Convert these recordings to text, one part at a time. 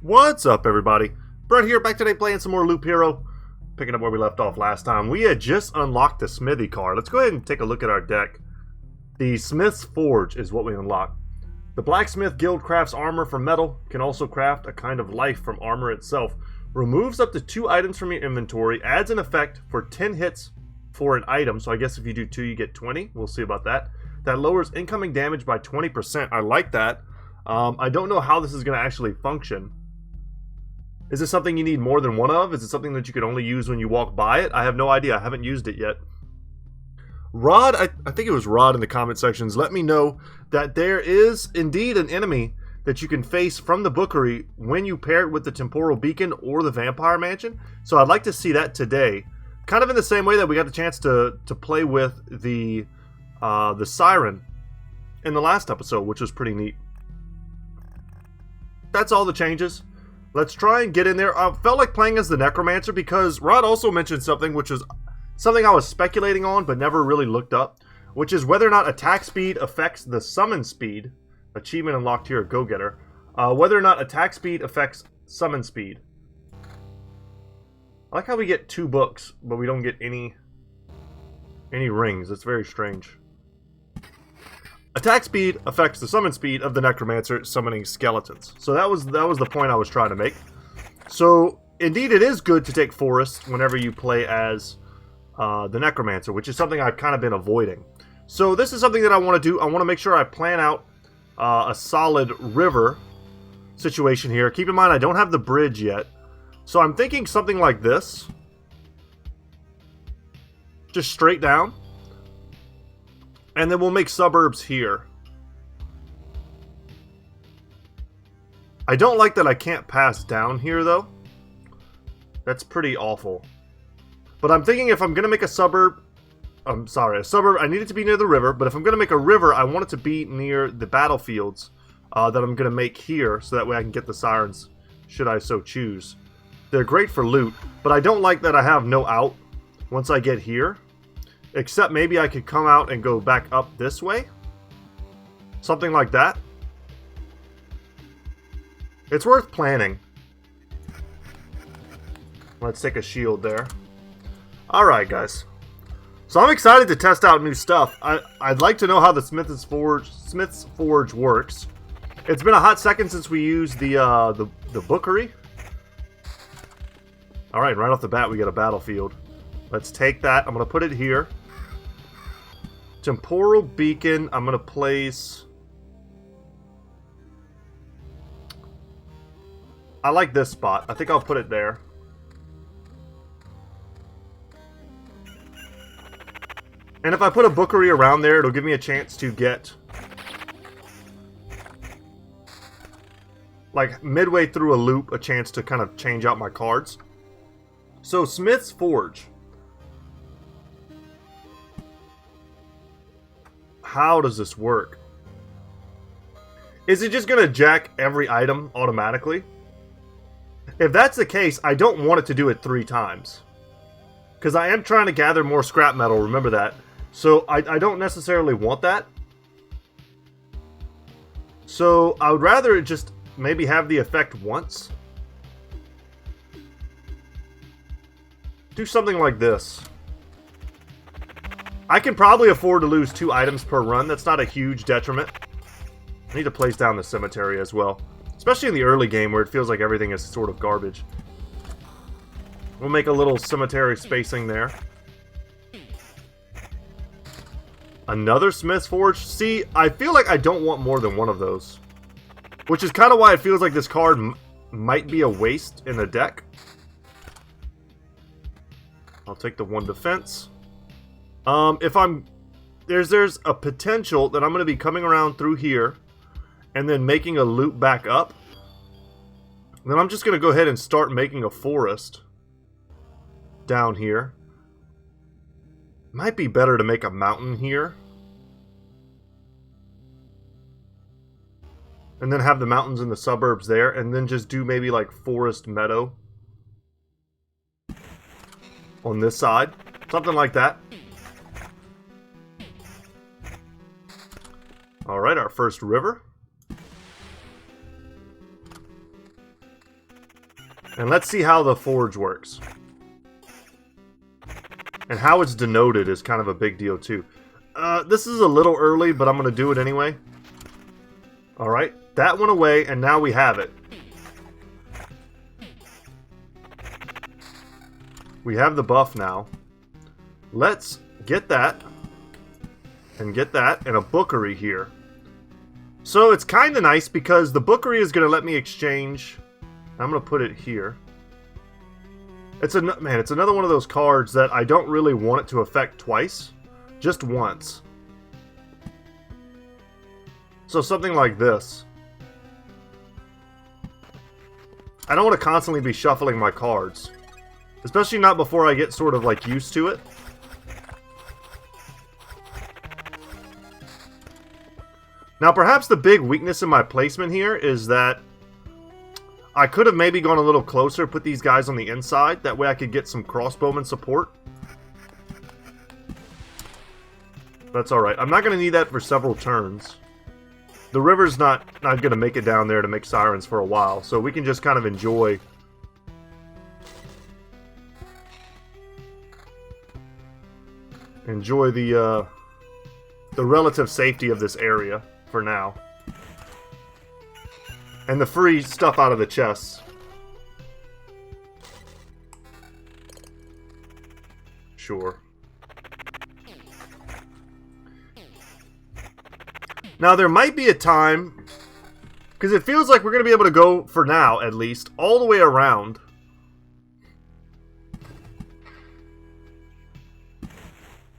What's up, everybody? Brett here, back today playing some more Loop Hero. Picking up where we left off last time. We had just unlocked the Smithy card. Let's go ahead and take a look at our deck. The Smith's Forge is what we unlocked. The Blacksmith Guild crafts armor from metal, can also craft a kind of life from armor itself. Removes up to 2 items from your inventory, adds an effect for 10 hits for an item. So I guess if you do 2, you get 20. We'll see about that. That lowers incoming damage by 20%. I like that. I don't know how this is going to actually function. Is this something you need more than one of? Is it something that you can only use when you walk by it? I have no idea. I haven't used it yet. Rod, I think it was Rod in the comment sections, let me know that there is indeed an enemy that you can face from the bookery when you pair it with the Temporal Beacon or the Vampire Mansion. So I'd like to see that today. Kind of in the same way that we got the chance to play with the Siren in the last episode, which was pretty neat. That's all the changes. Let's try and get in there. I felt like playing as the Necromancer because Rod also mentioned something which is something I was speculating on but never really looked up, which is whether or not attack speed affects the summon speed. Achievement unlocked here, Go-Getter. Whether or not attack speed affects summon speed. I like how we get 2 books, but we don't get any rings. It's very strange. Attack speed affects the summon speed of the Necromancer summoning skeletons. So that was the point I was trying to make. So indeed it is good to take Forest whenever you play as the Necromancer, which is something I've kind of been avoiding. So this is something that I want to do. I want to make sure I plan out a solid river situation here. Keep in mind I don't have the bridge yet. So I'm thinking something like this. Just straight down. And then we'll make suburbs here. I don't like that I can't pass down here, though. That's pretty awful. But I'm thinking if I'm going to make a suburb... I'm sorry, a suburb, I need it to be near the river. But if I'm going to make a river, I want it to be near the battlefields that I'm going to make here. So that way I can get the sirens, should I so choose. They're great for loot. But I don't like that I have no out once I get here. Except maybe I could come out and go back up this way. Something like that. It's worth planning. Let's take a shield there. Alright, guys. So I'm excited to test out new stuff. I'd like to know how the Smith's Forge works. It's been a hot second since we used the bookery. Alright, right off the bat we get a battlefield. Let's take that. I'm going to put it here. Temporal Beacon, I'm going to place... I like this spot. I think I'll put it there. And if I put a bookery around there, it'll give me a chance to get... like, midway through a loop, a chance to kind of change out my cards. So, Smith's Forge. How does this work? Is it just going to jack every item automatically? If that's the case, I don't want it to do it 3 times. Because I am trying to gather more scrap metal, remember that. So I don't necessarily want that. So I would rather just maybe have the effect once. Do something like this. I can probably afford to lose 2 items per run. That's not a huge detriment. I need to place down the cemetery as well. Especially in the early game where it feels like everything is sort of garbage. We'll make a little cemetery spacing there. Another Smith's Forge. See, I feel like I don't want more than one of those. Which is kind of why it feels like this card might be a waste in the deck. I'll take the 1 defense. If I'm... There's a potential that I'm going to be coming around through here and then making a loop back up. Then I'm just going to go ahead and start making a forest down here. Might be better to make a mountain here. And then have the mountains and the suburbs there. And then just do maybe like forest meadow on this side. Something like that. Alright, our first river. And let's see how the forge works. And how it's denoted is kind of a big deal too. This is a little early, but I'm going to do it anyway. Alright, that went away, and now we have it. We have the buff now. Let's get that. And get that, and a bookery here. So it's kind of nice because the bookery is going to let me exchange. I'm going to put it here. It's another one of those cards that I don't really want it to affect twice. Just once. So something like this. I don't want to constantly be shuffling my cards. Especially not before I get sort of like used to it. Now perhaps the big weakness in my placement here is that I could have maybe gone a little closer, put these guys on the inside. That way I could get some crossbowman support. That's alright. I'm not going to need that for several turns. The river's not going to make it down there to make sirens for a while. So we can just kind of enjoy the relative safety of this area for now. And the free stuff out of the chests. Sure. Now there might be a time, because it feels like we're going to be able to go, for now at least, all the way around.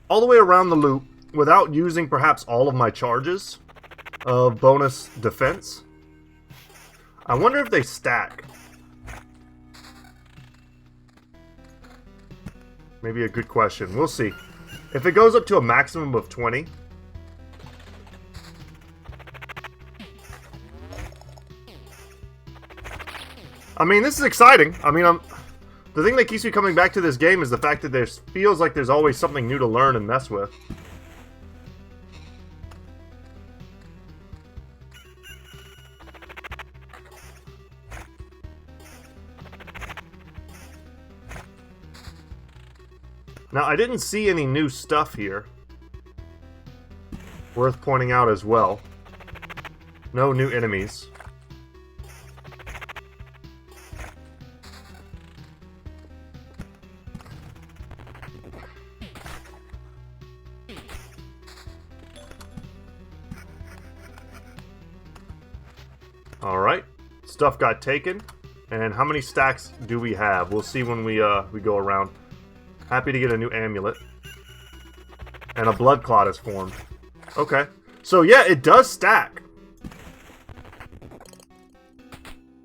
All the way around the loop without using perhaps all of my charges of bonus defense. I wonder if they stack. Maybe a good question. We'll see. If it goes up to a maximum of 20. I mean, this is exciting. I mean, the thing that keeps me coming back to this game is the fact that there feels like there's always something new to learn and mess with. Now, I didn't see any new stuff here. Worth pointing out as well. No new enemies. Alright. Stuff got taken. And how many stacks do we have? We'll see when we go around. Happy to get a new amulet. And a blood clot is formed. Okay. So yeah, it does stack.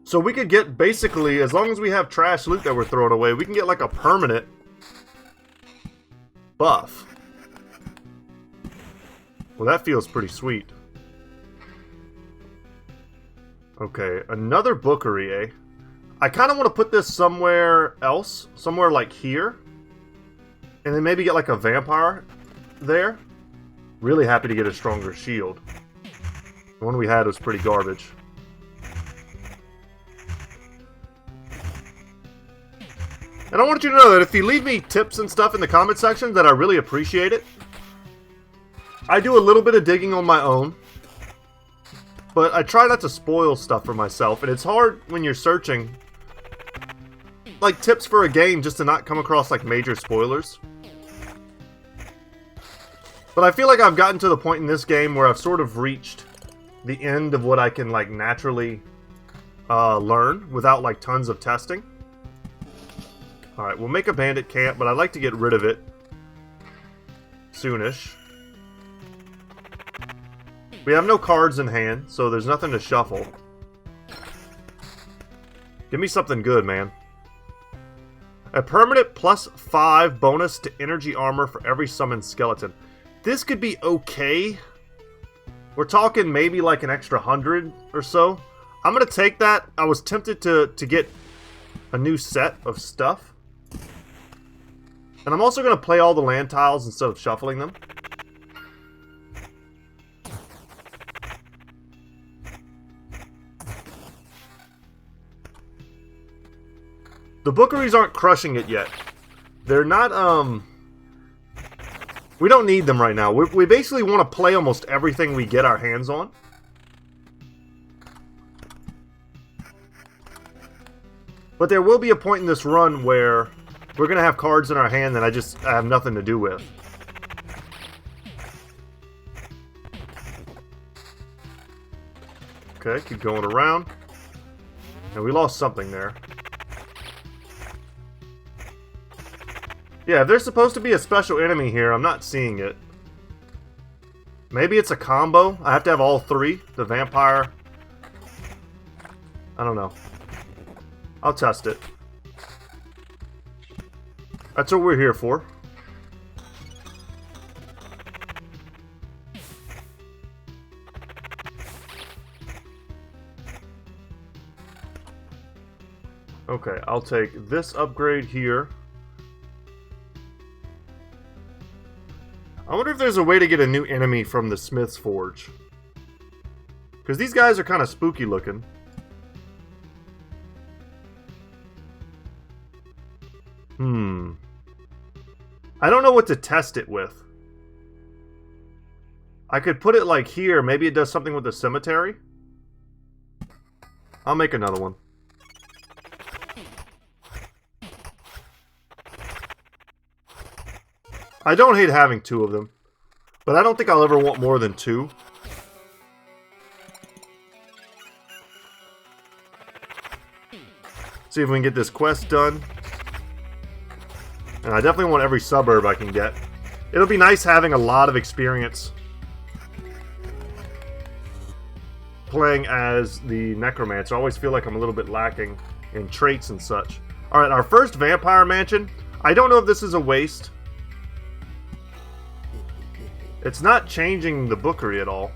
So we could get basically, as long as we have trash loot that we're throwing away, we can get like a permanent buff. Well, that feels pretty sweet. Okay, another bookery, eh? I kind of want to put this somewhere else. Somewhere like here. And then maybe get like a vampire there. Really happy to get a stronger shield. The one we had was pretty garbage. And I want you to know that if you leave me tips and stuff in the comment section, that I really appreciate it. I do a little bit of digging on my own. But I try not to spoil stuff for myself. And it's hard when you're searching like tips for a game just to not come across like major spoilers. But I feel like I've gotten to the point in this game where I've sort of reached the end of what I can like naturally learn without like tons of testing. Alright, we'll make a bandit camp, but I'd like to get rid of it soonish. We have no cards in hand, so there's nothing to shuffle. Give me something good, man. A permanent +5 bonus to energy armor for every summoned skeleton. This could be okay. We're talking maybe like an extra 100 or so. I'm going to take that. I was tempted to get a new set of stuff. And I'm also going to play all the land tiles instead of shuffling them. The bookeries aren't crushing it yet. They're not, we don't need them right now. We basically want to play almost everything we get our hands on. But there will be a point in this run where we're going to have cards in our hand that I have nothing to do with. Okay, keep going around. And we lost something there. Yeah, if there's supposed to be a special enemy here, I'm not seeing it. Maybe it's a combo. I have to have all three. The vampire. I don't know. I'll test it. That's what we're here for. Okay, I'll take this upgrade here. I wonder if there's a way to get a new enemy from the Smith's Forge. Because these guys are kind of spooky looking. I don't know what to test it with. I could put it like here. Maybe it does something with the cemetery. I'll make another one. I don't hate having two of them, but I don't think I'll ever want more than two. See if we can get this quest done. And I definitely want every suburb I can get. It'll be nice having a lot of experience playing as the Necromancer. I always feel like I'm a little bit lacking in traits and such. Alright, our first Vampire Mansion. I don't know if this is a waste. It's not changing the bookery at all.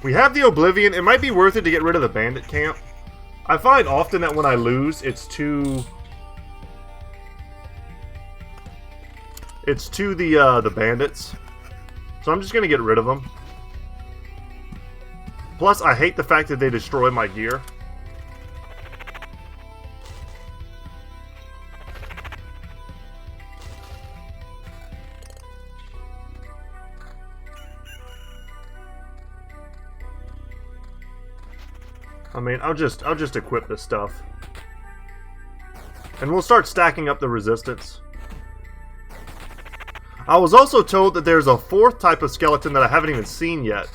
We have the Oblivion. It might be worth it to get rid of the bandit camp. I find often that when I lose, it's to the bandits. So I'm just gonna get rid of them. Plus, I hate the fact that they destroy my gear. I mean, I'll just equip this stuff. And we'll start stacking up the resistance. I was also told that there's a fourth type of skeleton that I haven't even seen yet.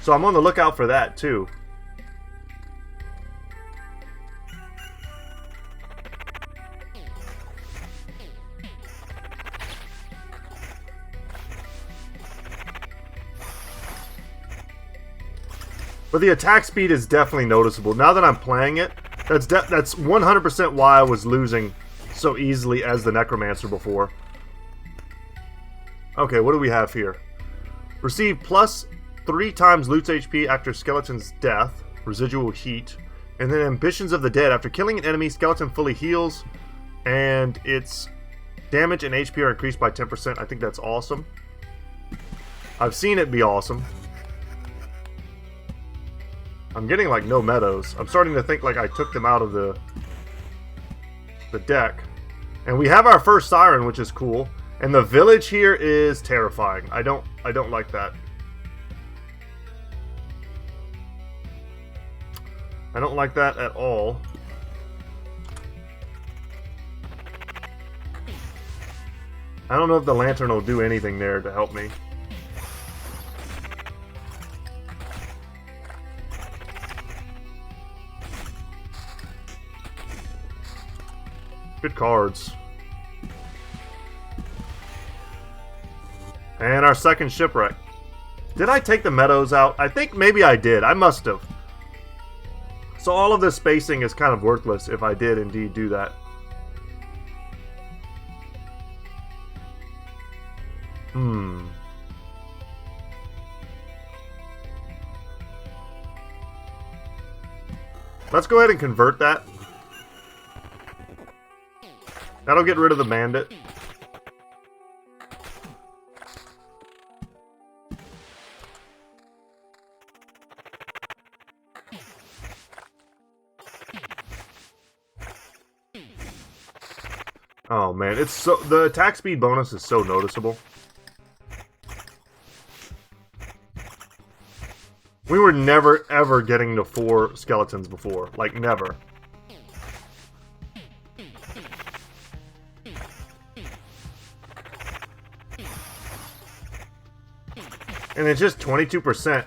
So I'm on the lookout for that too. But the attack speed is definitely noticeable. Now that I'm playing it, that's 100% why I was losing so easily as the Necromancer before. Okay, what do we have here? Receive plus 3 times Loot's HP after Skeleton's death, residual heat, and then Ambitions of the Dead. After killing an enemy, Skeleton fully heals, and its damage and HP are increased by 10%. I think that's awesome. I've seen it be awesome. I'm getting like no meadows. I'm starting to think like I took them out of the deck. And we have our first siren, which is cool. And the village here is terrifying. I don't like that. I don't like that at all. I don't know if the lantern will do anything there to help me. Good cards. And our second shipwreck. Did I take the meadows out? I think maybe I did. I must have. So all of this spacing is kind of worthless if I did indeed do that. Let's go ahead and convert that. That'll get rid of the bandit. Oh man, it's so the attack speed bonus is so noticeable. We were never ever getting to 4 skeletons before, like never. And it's just 22%.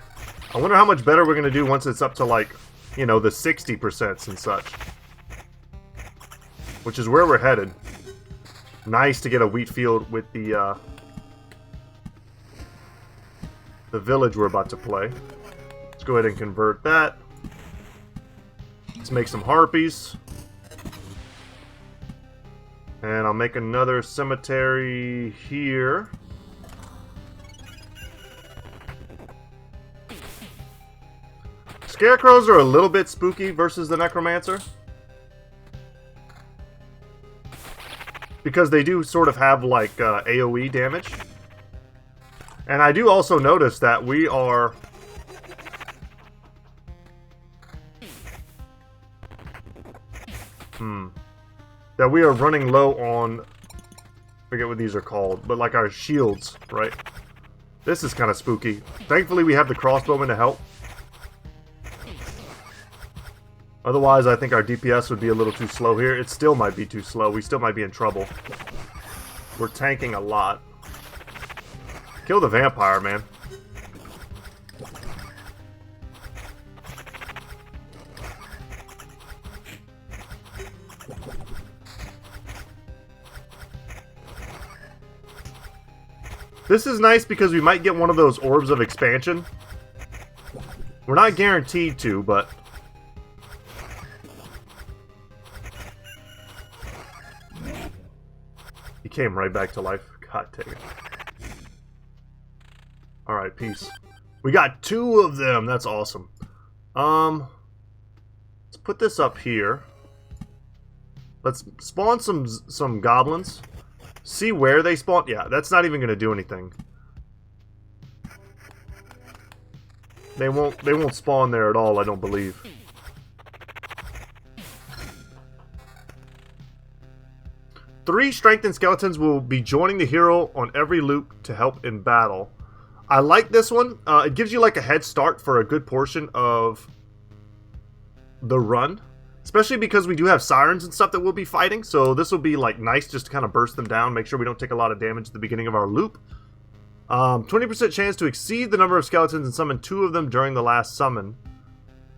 I wonder how much better we're gonna do once it's up to like, you know, the 60% and such. Which is where we're headed. Nice to get a wheat field with the village we're about to play. Let's go ahead and convert that. Let's make some harpies. And I'll make another cemetery here. Scarecrows are a little bit spooky versus the Necromancer. Because they do sort of have like AoE damage. And I do also notice that we are... that we are running low on... I forget what these are called, but like our shields, right? This is kind of spooky. Thankfully we have the crossbowmen to help. Otherwise, I think our DPS would be a little too slow here. It still might be too slow. We still might be in trouble. We're tanking a lot. Kill the vampire, man. This is nice because we might get one of those orbs of expansion. We're not guaranteed to, but... he came right back to life. God dang it. Alright, peace. We got 2 of them. That's awesome. Let's put this up here. Let's spawn some goblins. See where they spawn. Yeah, that's not even going to do anything. They won't spawn there at all, I don't believe. Three strengthened skeletons will be joining the hero on every loop to help in battle. I like this one. It gives you like a head start for a good portion of the run. Especially because we do have sirens and stuff that we'll be fighting. So this will be like nice just to kind of burst them down. Make sure we don't take a lot of damage at the beginning of our loop. 20% chance to exceed the number of skeletons and summon 2 of them during the last summon.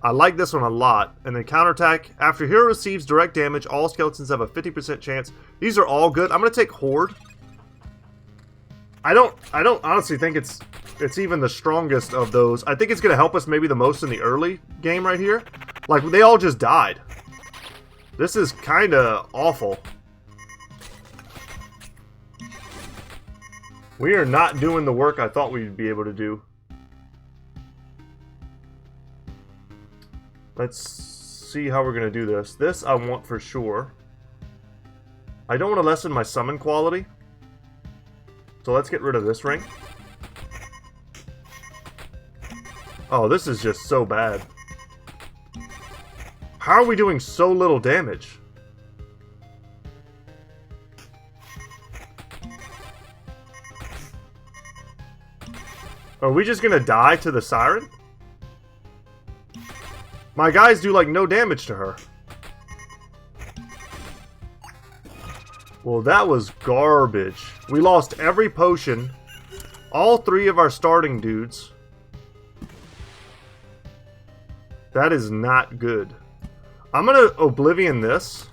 I like this one a lot. And then counterattack. After hero receives direct damage, all skeletons have a 50% chance. These are all good. I'm going to take Horde. I don't honestly think it's even the strongest of those. I think it's going to help us maybe the most in the early game right here. Like, they all just died. This is kind of awful. We are not doing the work I thought we'd be able to do. Let's see how we're going to do this. This I want for sure. I don't want to lessen my summon quality. So let's get rid of this ring. Oh, this is just so bad. How are we doing so little damage? Are we just gonna die to the siren? My guys do like no damage to her. Well, that was garbage. We lost every potion. All 3 of our starting dudes. That is not good. I'm gonna Oblivion this.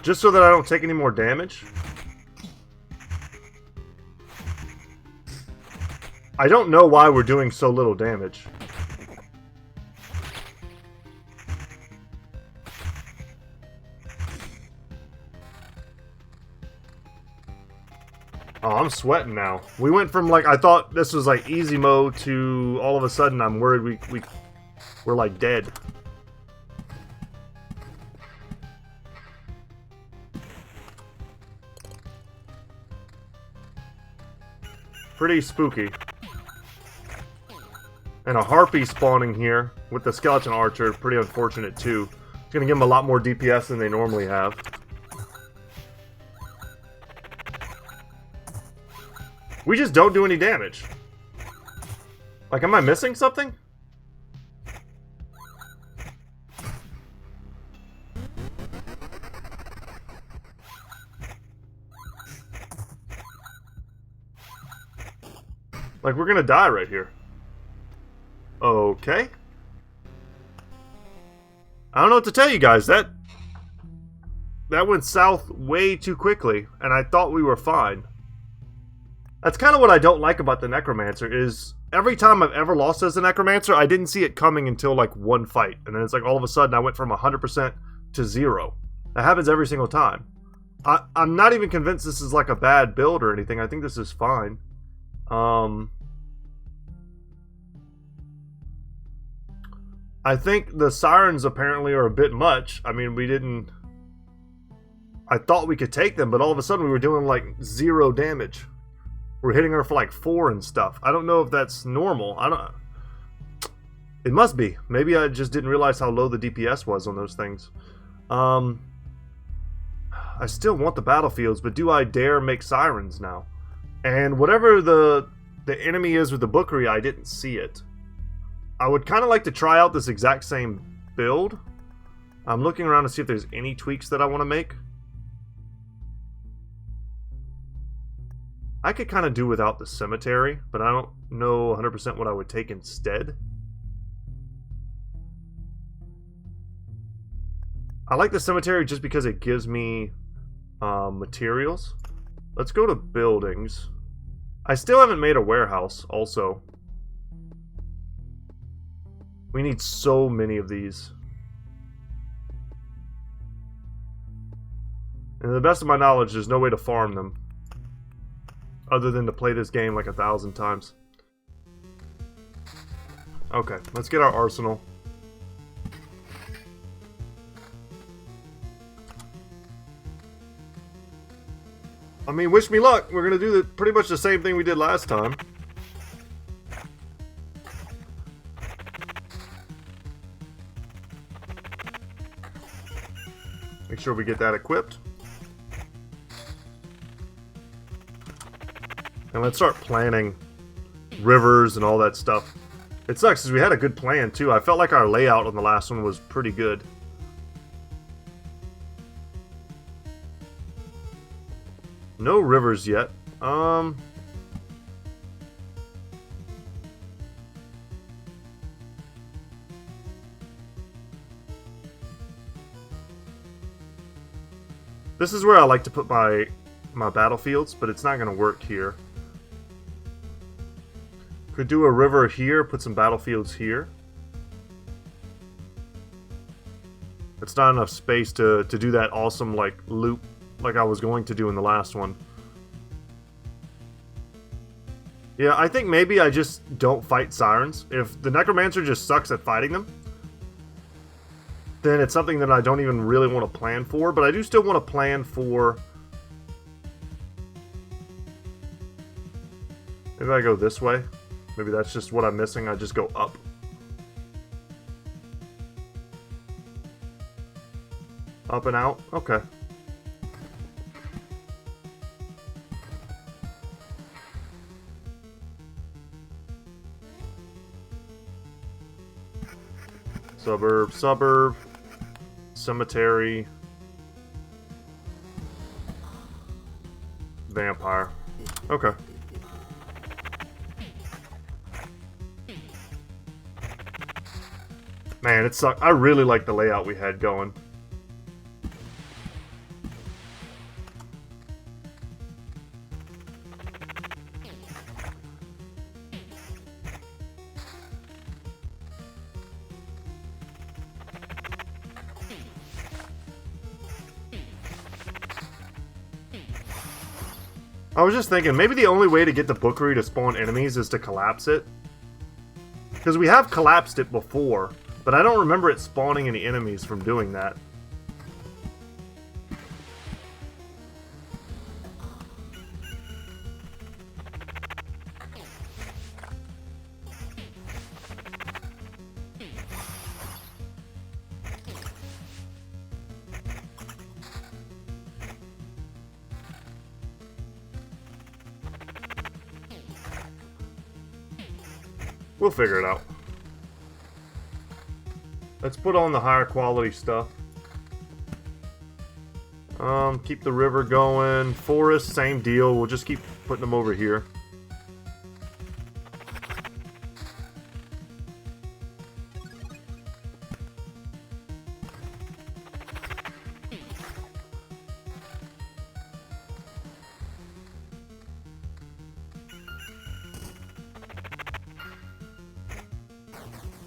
Just so that I don't take any more damage. I don't know why we're doing so little damage. Oh, I'm sweating now. We went from like, I thought this was like easy mode to all of a sudden I'm worried we're like dead. Pretty spooky. And a harpy spawning here with the skeleton archer, pretty unfortunate too. It's gonna give them a lot more DPS than they normally have. We just don't do any damage. Like, am I missing something? Like, we're gonna die right here. Okay. I don't know what to tell you guys. That went south way too quickly, and I thought we were fine. That's kind of what I don't like about the Necromancer, is every time I've ever lost as a Necromancer, I didn't see it coming until like one fight. And then it's like all of a sudden I went from 100% to 0. That happens every single time. I'm not even convinced this is like a bad build or anything. I think this is fine. I think the sirens apparently are a bit much. I mean, we didn't... I thought we could take them, but all of a sudden we were doing like 0 damage. We're hitting her for like 4 and stuff. I don't know if that's normal. I don't... It must be. Maybe I just didn't realize how low the DPS was on those things. I still want the battlefields, but do I dare make sirens now? And whatever the enemy is with the bookery, I didn't see it. I would kind of like to try out this exact same build. I'm looking around to see if there's any tweaks that I want to make. I could kind of do without the cemetery, but I don't know 100% what I would take instead. I like the cemetery just because it gives me materials. Let's go to buildings. I still haven't made a warehouse also. We need so many of these. And to the best of my knowledge, there's no way to farm them. Other than to play this game like 1,000 times. Okay, let's get our arsenal. I mean, wish me luck. We're gonna do pretty much the same thing we did last time. Make sure we get that equipped. And let's start planning rivers and all that stuff. It sucks because we had a good plan too. I felt like our layout on the last one was pretty good. No rivers yet. This is where I like to put my battlefields, but it's not going to work here. Could do a river here, put some battlefields here. It's not enough space to do that awesome like loop like I was going to do in the last one. Yeah, I think maybe I just don't fight sirens. If the Necromancer just sucks at fighting them, then it's something that I don't even really want to plan for, but I do still want to plan for... Maybe I go this way. Maybe that's just what I'm missing. I just go up. Up and out? Okay. Suburb, suburb, cemetery, vampire. Okay. Man, it sucked. I really like the layout we had going. I was just thinking, maybe the only way to get the bookery to spawn enemies is to collapse it. Because we have collapsed it before, but I don't remember it spawning any enemies from doing that. We'll figure it out. Let's put on the higher quality stuff. Keep the river going. Forest, same deal. We'll just keep putting them over here.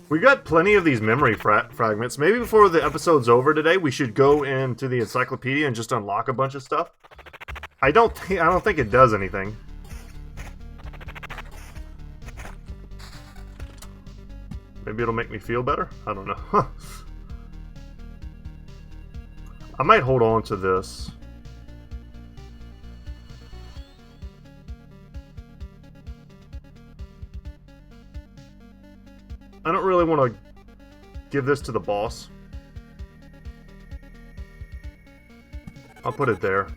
We got plenty of these memory fragments. Maybe before the episode's over today, we should go into the encyclopedia and just unlock a bunch of stuff. I don't think it does anything. Maybe it'll make me feel better? I don't know. I might hold on to this. I don't really want to give this to the boss. I'll put it there.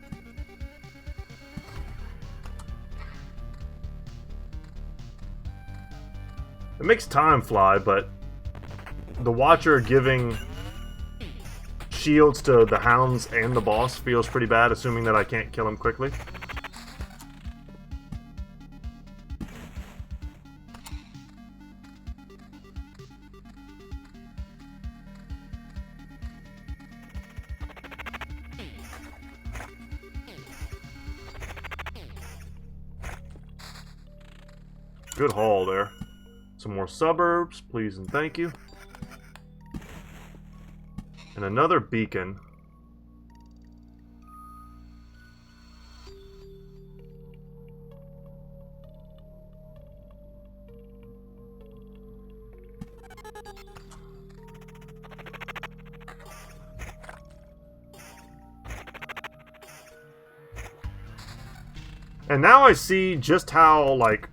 It makes time fly, but the Watcher giving shields to the hounds and the boss feels pretty bad, assuming that I can't kill him quickly. Good haul there. Some more suburbs, please and thank you. And another beacon. And now I see just how, like,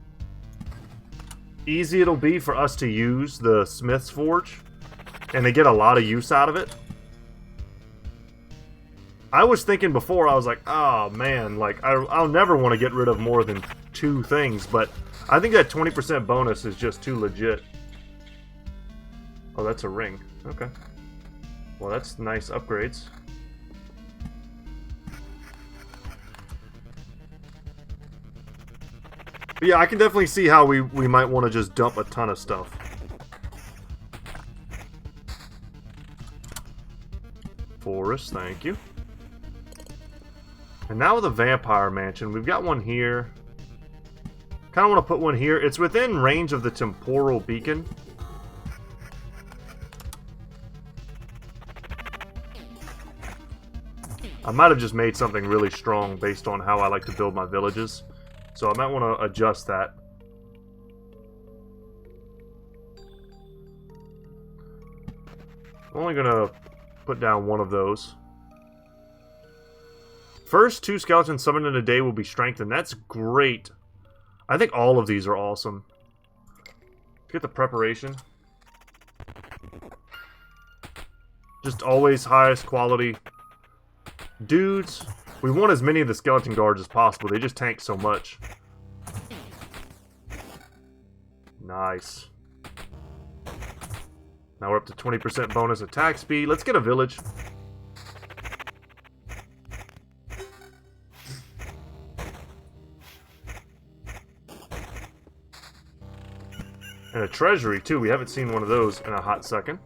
easy it'll be for us to use the Smith's Forge and to get a lot of use out of it. I was thinking before, I was like, oh man, like I'll never want to get rid of more than 2 things, but I think that 20% bonus is just too legit. Oh, that's a ring. Okay. Well, that's nice upgrades. But yeah, I can definitely see how we might want to just dump a ton of stuff. Forest, thank you. And now with the Vampire Mansion, we've got one here. Kind of want to put one here. It's within range of the Temporal Beacon. I might have just made something really strong based on how I like to build my villages. So I might want to adjust that. I'm only going to put down one of those. First 2 skeletons summoned in a day will be strengthened. That's great. I think all of these are awesome. Get the preparation. Just always highest quality dudes. We want as many of the skeleton guards as possible. They just tank so much. Nice. Now we're up to 20% bonus attack speed. Let's get a village. And a treasury, too. We haven't seen one of those in a hot second.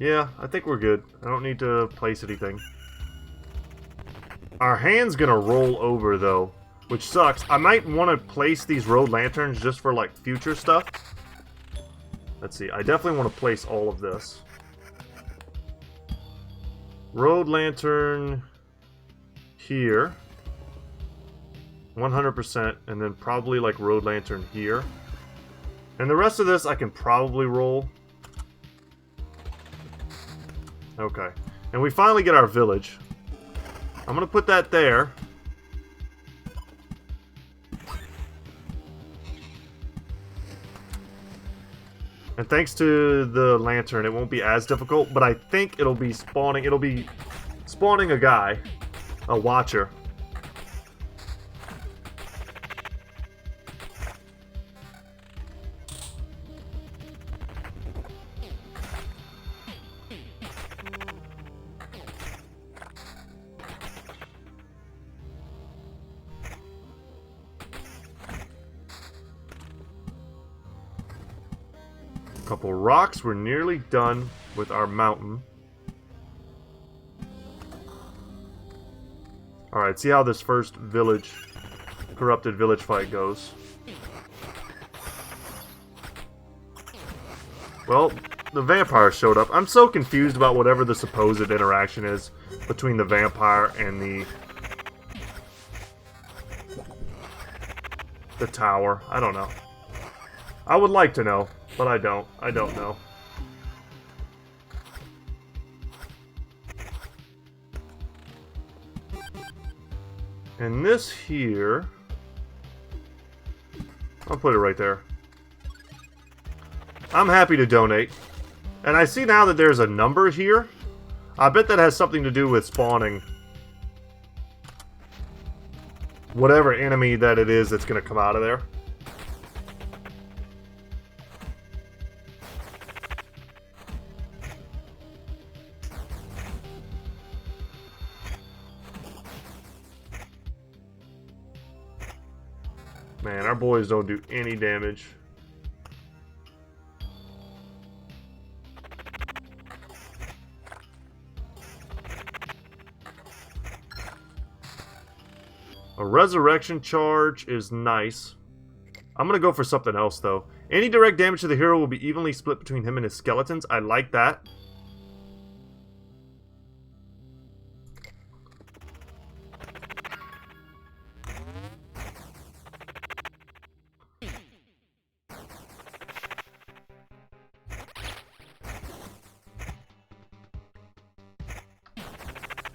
Yeah, I think we're good. I don't need to place anything. Our hand's gonna roll over, though, which sucks. I might want to place these road lanterns just for, like, future stuff. Let's see. I definitely want to place all of this. Road lantern here. 100%, and then probably, like, road lantern here. And the rest of this I can probably roll. Okay. And we finally get our village. I'm gonna put that there. And thanks to the lantern, it won't be as difficult, but I think it'll be spawning a guy, a watcher. Couple rocks. We're nearly done with our mountain. Alright, see how this first village, corrupted village fight goes. Well, the vampire showed up. I'm so confused about whatever the supposed interaction is between the vampire and the tower. I don't know. I would like to know. But I don't. I don't know. And this here... I'll put it right there. I'm happy to donate. And I see now that there's a number here. I bet that has something to do with spawning whatever enemy that it is that's going to come out of there. Man, our boys don't do any damage. A resurrection charge is nice. I'm gonna go for something else, though. Any direct damage to the hero will be evenly split between him and his skeletons. I like that.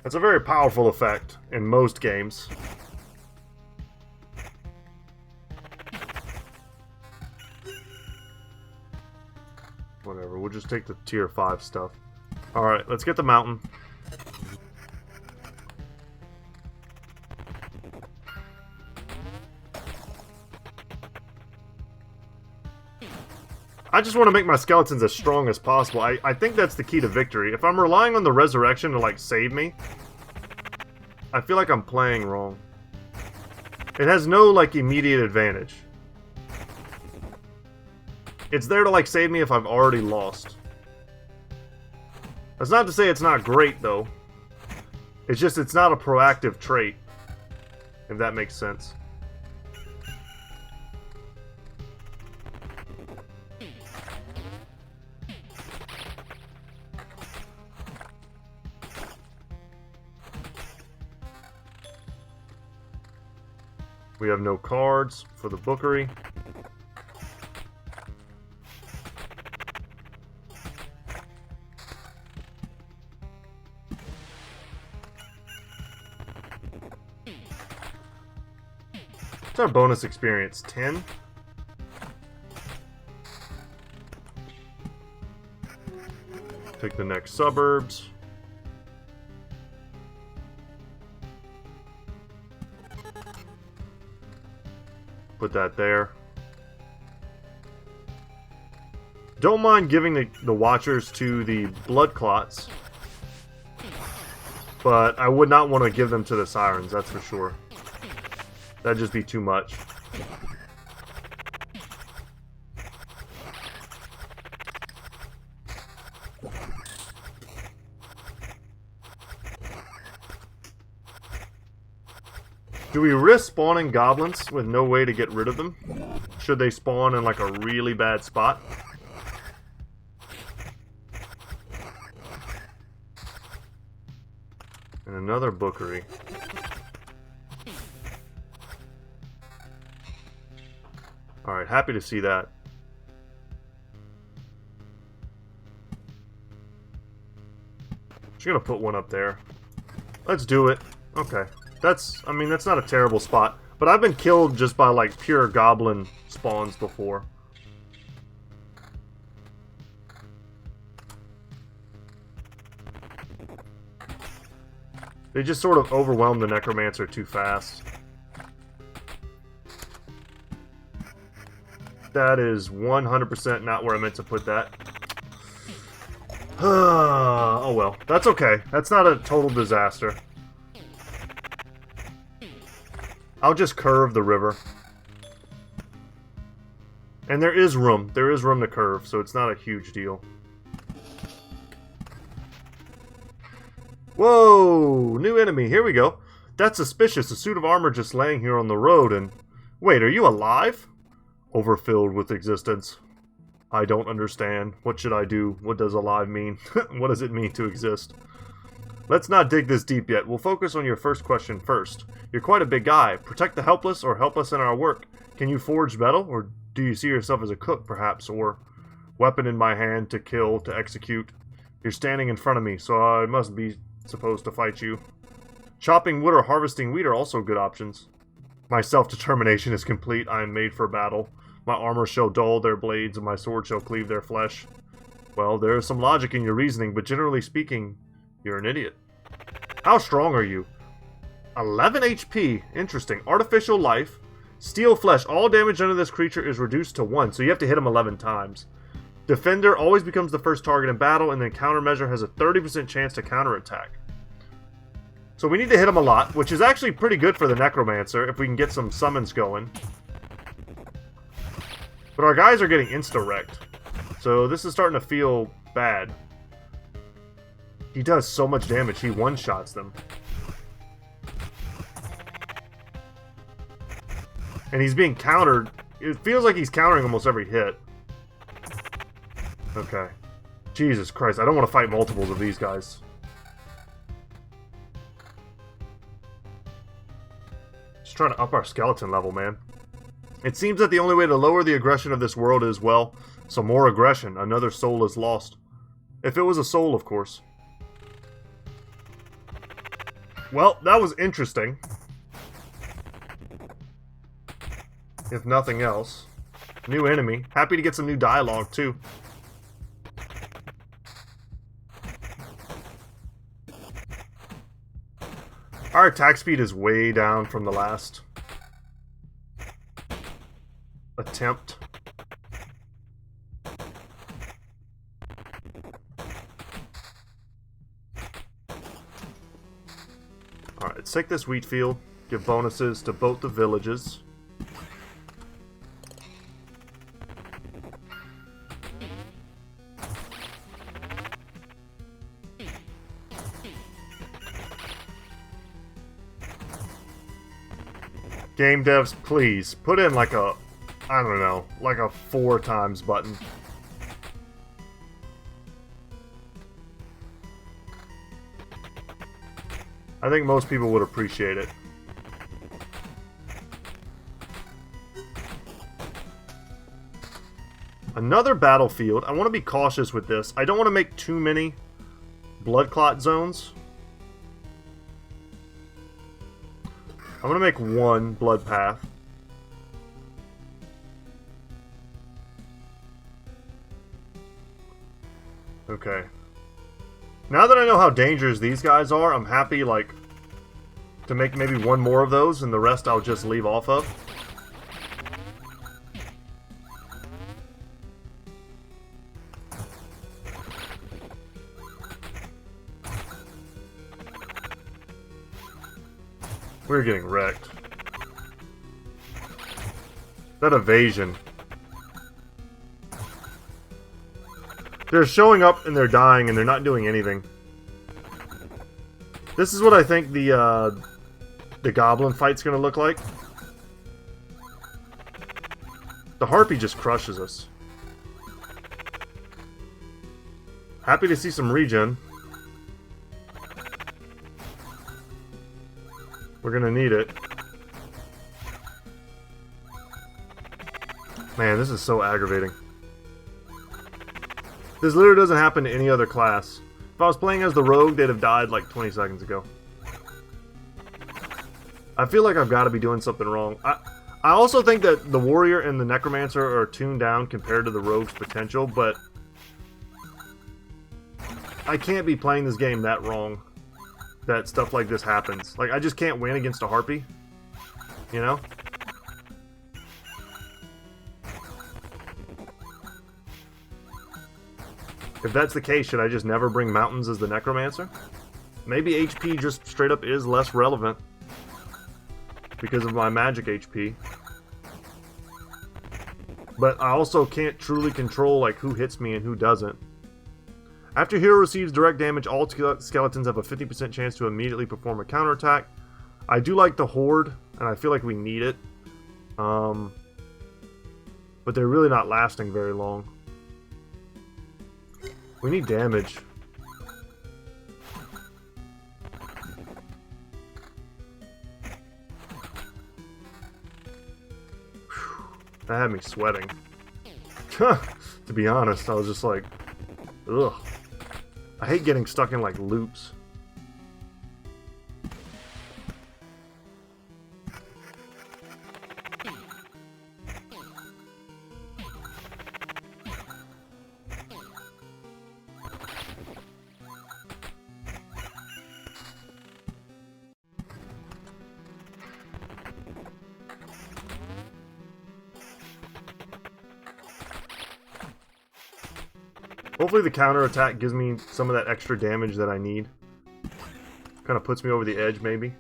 That's a very powerful effect in most games. Whatever, we'll just take the tier 5 stuff. Alright, let's get the mountain. I just want to make my skeletons as strong as possible. I think that's the key to victory. If I'm relying on the resurrection to, like, save me, I feel like I'm playing wrong. It has no, like, immediate advantage. It's there to, like, save me if I've already lost. That's not to say it's not great, though. It's just it's not a proactive trait. If that makes sense. We have no cards for the bookery. What's our bonus experience? 10? Take the next suburbs. Put that there. Don't mind giving the watchers to the blood clots. But I would not want to give them to the sirens, that's for sure. That'd just be too much. Do we risk spawning goblins with no way to get rid of them? Should they spawn in like a really bad spot? And another bookery. Alright, happy to see that. Just gonna put one up there. Let's do it. Okay. I mean, that's not a terrible spot. But I've been killed just by, like, pure goblin spawns before. They just sort of overwhelm the necromancer too fast. That is 100% not where I meant to put that. Oh well, that's okay. That's not a total disaster. I'll just curve the river. And there is room. There is room to curve, so it's not a huge deal. Whoa! New enemy. Here we go. That's suspicious. A suit of armor just laying here on the road and... Wait, are you alive? Overfilled with existence. I don't understand. What should I do? What does alive mean? What does it mean to exist? Let's not dig this deep yet. We'll focus on your first question first. You're quite a big guy. Protect the helpless or help us in our work. Can you forge metal? Or do you see yourself as a cook, perhaps? Or weapon in my hand to kill, to execute? You're standing in front of me, so I must be supposed to fight you. Chopping wood or harvesting wheat are also good options. My self-determination is complete. I am made for battle. My armor shall dull their blades, and my sword shall cleave their flesh. Well, there is some logic in your reasoning, but generally speaking, you're an idiot. How strong are you? 11 HP. Interesting. Artificial life. Steel flesh. All damage under this creature is reduced to 1, so you have to hit him 11 times. Defender always becomes the first target in battle, and then countermeasure has a 30% chance to counterattack. So we need to hit him a lot, which is actually pretty good for the Necromancer if we can get some summons going. But our guys are getting insta-wrecked. So this is starting to feel bad. He does so much damage, he one-shots them. And he's being countered. It feels like he's countering almost every hit. Okay. Jesus Christ, I don't want to fight multiples of these guys. Just trying to up our skeleton level, man. It seems that the only way to lower the aggression of this world is, well, some more aggression. Another soul is lost. If it was a soul, of course. Well, that was interesting. If nothing else. New enemy. Happy to get some new dialogue, too. Our attack speed is way down from the last attempt. Alright, let's take this wheat field. Give bonuses to both the villages. Game devs, please, put in like a, I don't know, like a 4 times button. I think most people would appreciate it. Another battlefield. I want to be cautious with this. I don't want to make too many blood clot zones. I'm gonna make one blood path. Okay. Now that I know how dangerous these guys are, I'm happy, like, to make maybe one more of those, and the rest I'll just leave off of. We're getting wrecked. That evasion. They're showing up and they're dying and they're not doing anything. This is what I think the the goblin fight's gonna look like. The harpy just crushes us. Happy to see some regen. We're gonna need it. Man, this is so aggravating. This literally doesn't happen to any other class. If I was playing as the rogue, they'd have died like 20 seconds ago. I feel like I've got to be doing something wrong. I also think that the warrior and the necromancer are tuned down compared to the rogue's potential, but I can't be playing this game that wrong that stuff like this happens. Like, I just can't win against a harpy, you know? If that's the case, should I just never bring mountains as the necromancer? Maybe HP just straight up is less relevant because of my magic HP. But I also can't truly control like who hits me and who doesn't. After hero receives direct damage, all skeletons have a 50% chance to immediately perform a counterattack. I do like the horde, and I feel like we need it. But they're really not lasting very long. We need damage. That had me sweating. To be honest, I was just like, ugh. I hate getting stuck in like loops. Hopefully the counterattack gives me some of that extra damage that I need. Kind of puts me over the edge, maybe.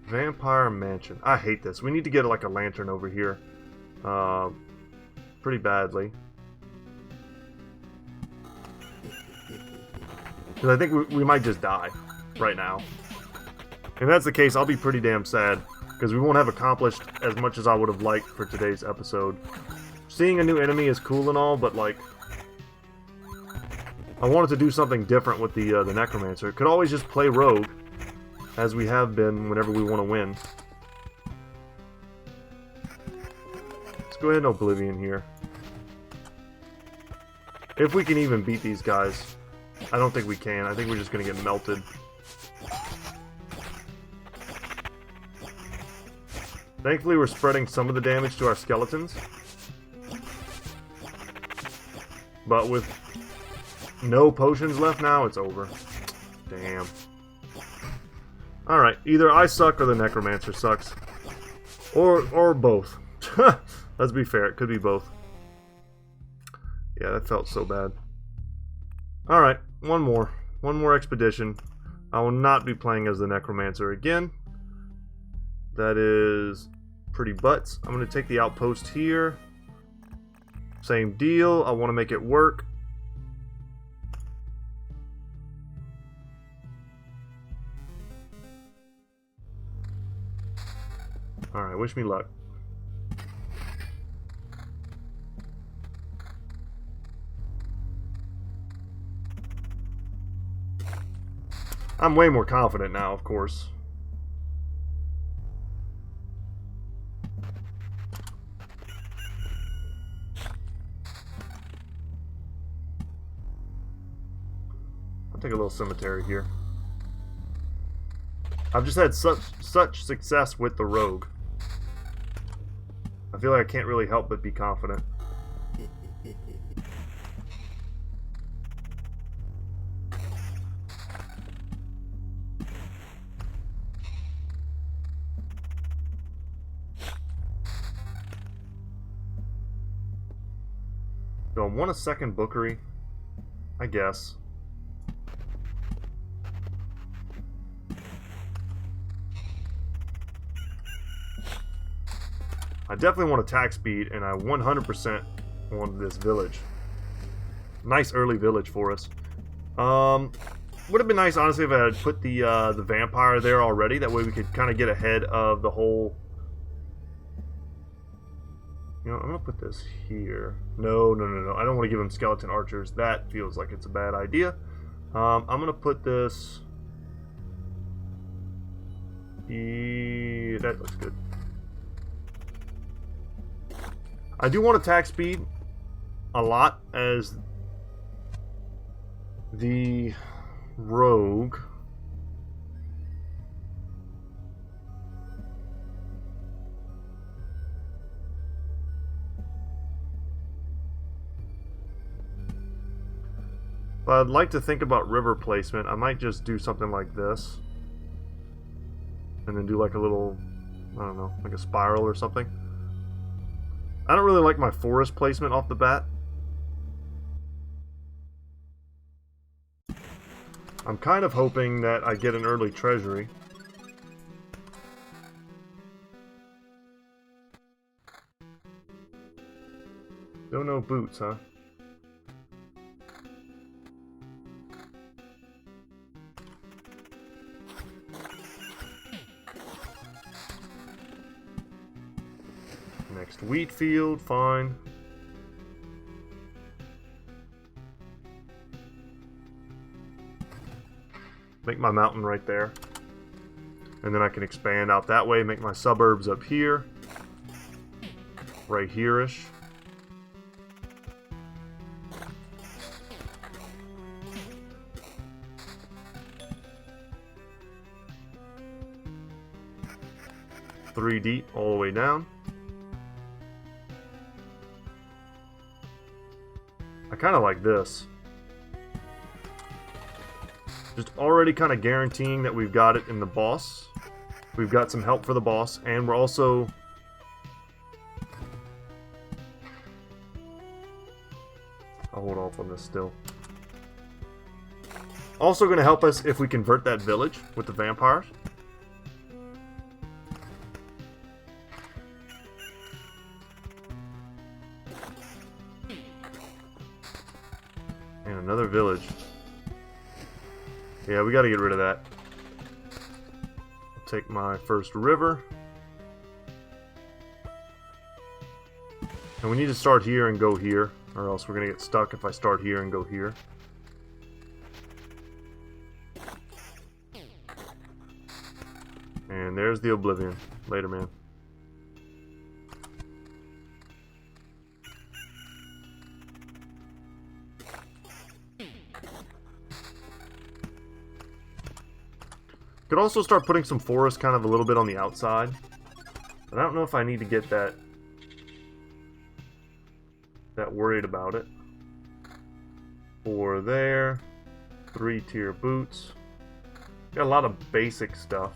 Vampire Mansion. I hate this. We need to get like a lantern over here. Pretty badly. Because I think we might just die right now. If that's the case, I'll be pretty damn sad. Because we won't have accomplished as much as I would have liked for today's episode. Seeing a new enemy is cool and all, but like... I wanted to do something different with the Necromancer. Could always just play Rogue, as we have been whenever we want to win. Let's go ahead and Oblivion here. If we can even beat these guys. I don't think we can. I think we're just going to get melted. Thankfully, we're spreading some of the damage to our skeletons. But with no potions left now, it's over. Damn. Alright, either I suck or the Necromancer sucks. Or both. Let's be fair, it could be both. Yeah, that felt so bad. Alright, one more expedition. I will not be playing as the Necromancer again. That is pretty butts. I'm going to take the outpost here. Same deal. I want to make it work. Alright, wish me luck. I'm way more confident now, of course. I'll take a little cemetery here. I've just had such success with the rogue. I feel like I can't really help but be confident. Do I want a second bookery? I guess. I definitely want attack speed, and I 100% want this village. Nice early village for us. Would have been nice, honestly, if I had put the vampire there already. That way we could kind of get ahead of the whole... You know, I'm going to put this here. No. I don't want to give him skeleton archers. That feels like it's a bad idea. I'm going to put this... That looks good. I do want attack speed a lot as the rogue. But I'd like to think about river placement. I might just do something like this. And then do like a little, I don't know, like a spiral or something. I don't really like my forest placement off the bat. I'm kind of hoping that I get an early treasury. Don't know boots, huh? Next wheat field, fine. Make my mountain right there. And then I can expand out that way, make my suburbs up here. Right here-ish. Three deep all the way down. I kind of like this. Just already kind of guaranteeing that we've got it in the boss. We've got some help for the boss, and we're also... I'll hold off on this still. Also going to help us if we convert that village with the vampires. And another village. Yeah, we got to get rid of that. I'll take my first river. And we need to start here and go here, or else we're going to get stuck if I start here and go here. And there's the Oblivion. Later, man. Could also start putting some forest kind of a little bit on the outside. But I don't know if I need to get that worried about it. 4 there. 3-tier boots. Got a lot of basic stuff.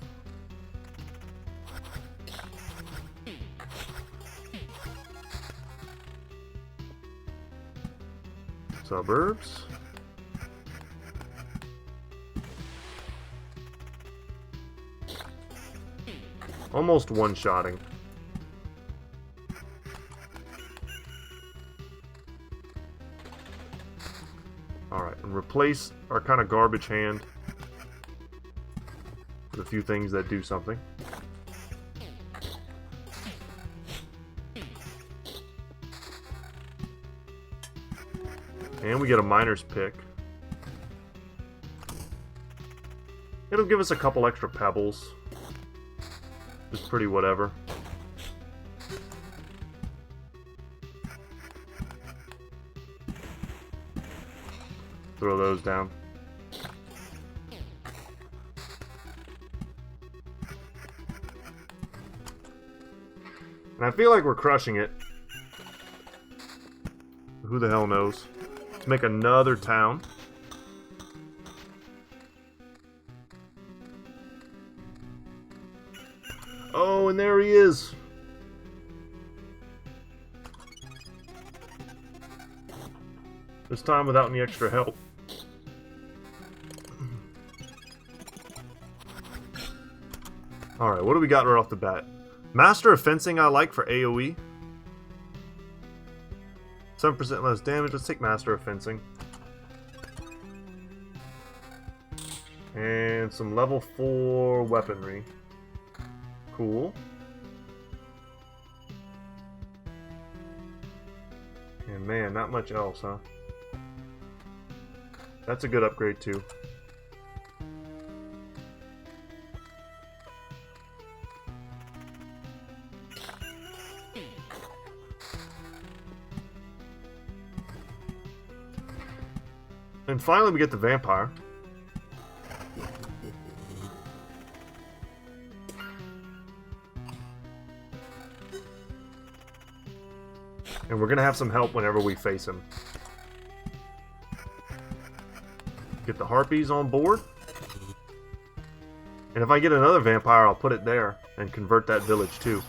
Suburbs. Almost one-shotting. Alright, and replace our kind of garbage hand with a few things that do something. And we get a miner's pick. It'll give us a couple extra pebbles. Just pretty whatever. Throw those down. And I feel like we're crushing it. Who the hell knows? Let's make another town. Oh, and there he is. This time without any extra help. Alright, what do we got right off the bat? Master of Fencing I like for AoE. 7% less damage. Let's take Master of Fencing. And some level 4 weaponry. Cool. And man, not much else, huh? That's a good upgrade too. And finally we get the Vampire. And we're going to have some help whenever we face him. Get the Harpies on board. And if I get another Vampire, I'll put it there and convert that village too.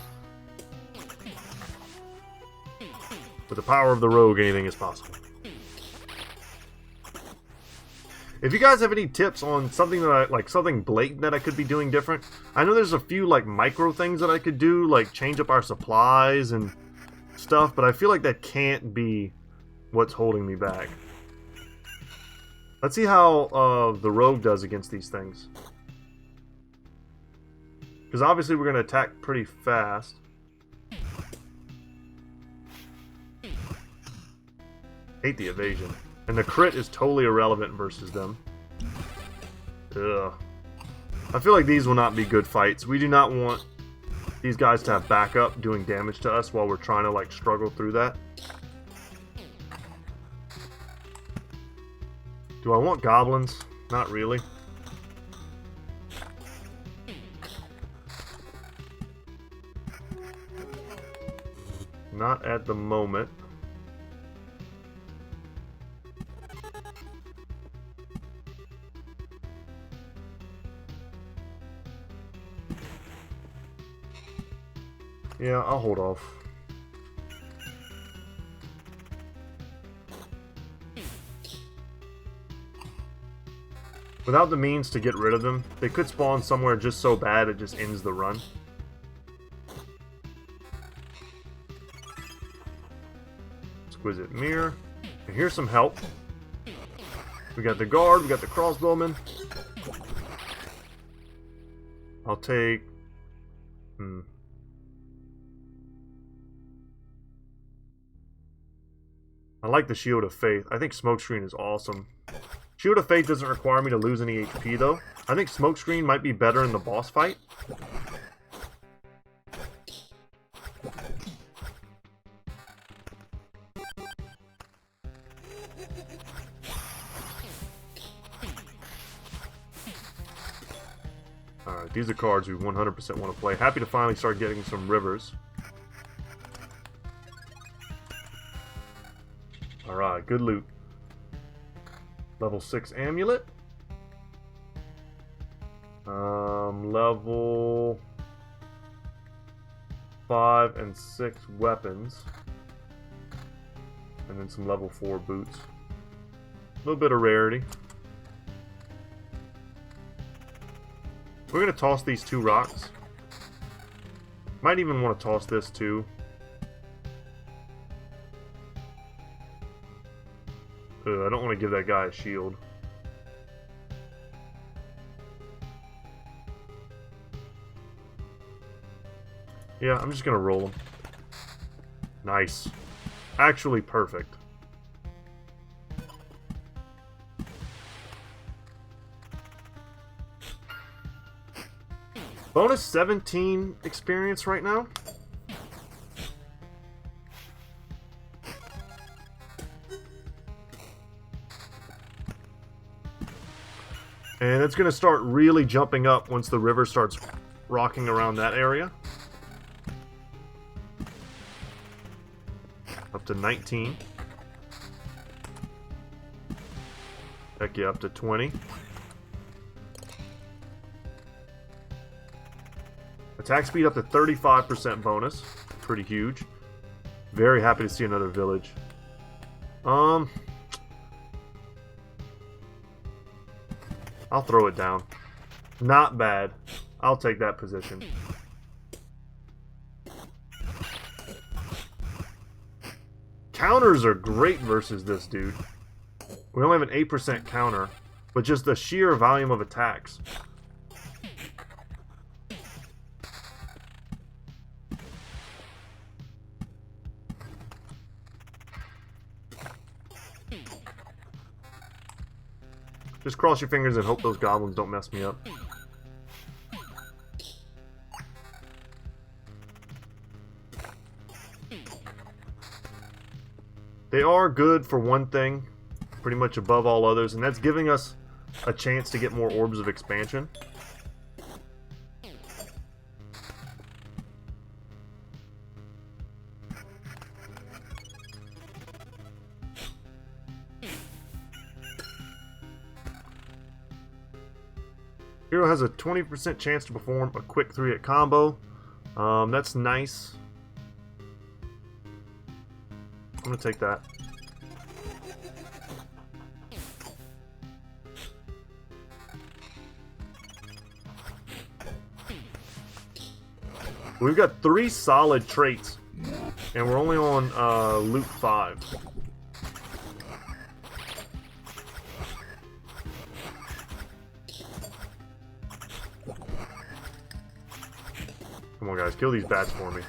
With the power of the rogue, anything is possible. If you guys have any tips on something that something blatant that I could be doing different, I know there's a few like micro things that I could do, like change up our supplies and stuff, but I feel like that can't be what's holding me back. Let's see how the rogue does against these things. Because obviously we're going to attack pretty fast. Hate the evasion. And the crit is totally irrelevant versus them. Ugh. I feel like these will not be good fights. We do not want these guys to have backup doing damage to us while we're trying to like struggle through that. Do I want goblins? Not really. Not at the moment. Yeah, I'll hold off. Without the means to get rid of them, they could spawn somewhere just so bad it just ends the run. Exquisite Mirror. And here's some help. We got the guard, we got the crossbowman. I'll take... I like the Shield of Faith. I think Smokescreen is awesome. Shield of Faith doesn't require me to lose any HP though. I think Smokescreen might be better in the boss fight. Alright, these are cards we 100% want to play. Happy to finally start getting some rivers. Alright, good loot. Level 6 amulet. Level 5 and 6 weapons. And then some level 4 boots. A little bit of rarity. We're going to toss these 2 rocks. Might even want to toss this too. I don't want to give that guy a shield. Yeah, I'm just going to roll him. Nice. Actually perfect. Bonus 17 experience right now. And it's going to start really jumping up once the river starts rocking around that area. Up to 19. Heck yeah, up to 20. Attack speed up to 35% bonus. Pretty huge. Very happy to see another village. I'll throw it down. Not bad. I'll take that position. Counters are great versus this dude. We only have an 8% counter, but just the sheer volume of attacks. Just cross your fingers and hope those goblins don't mess me up. They are good for one thing, pretty much above all others, and that's giving us a chance to get more orbs of expansion. Hero has a 20% chance to perform a quick 3-hit combo. That's nice. I'm gonna take that. We've got 3 solid traits, and we're only on loot 5. Come on, guys, kill these bats for me.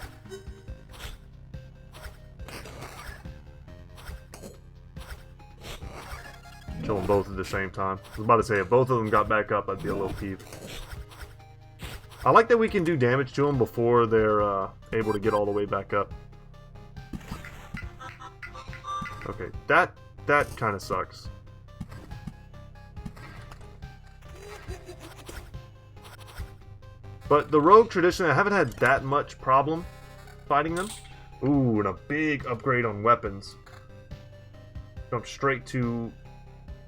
Kill them both at the same time. I was about to say, if both of them got back up, I'd be a little peeved. I like that we can do damage to them before they're able to get all the way back up. Okay, that kind of sucks. But the rogue traditionally, I haven't had that much problem fighting them. Ooh, and a big upgrade on weapons. Jump straight to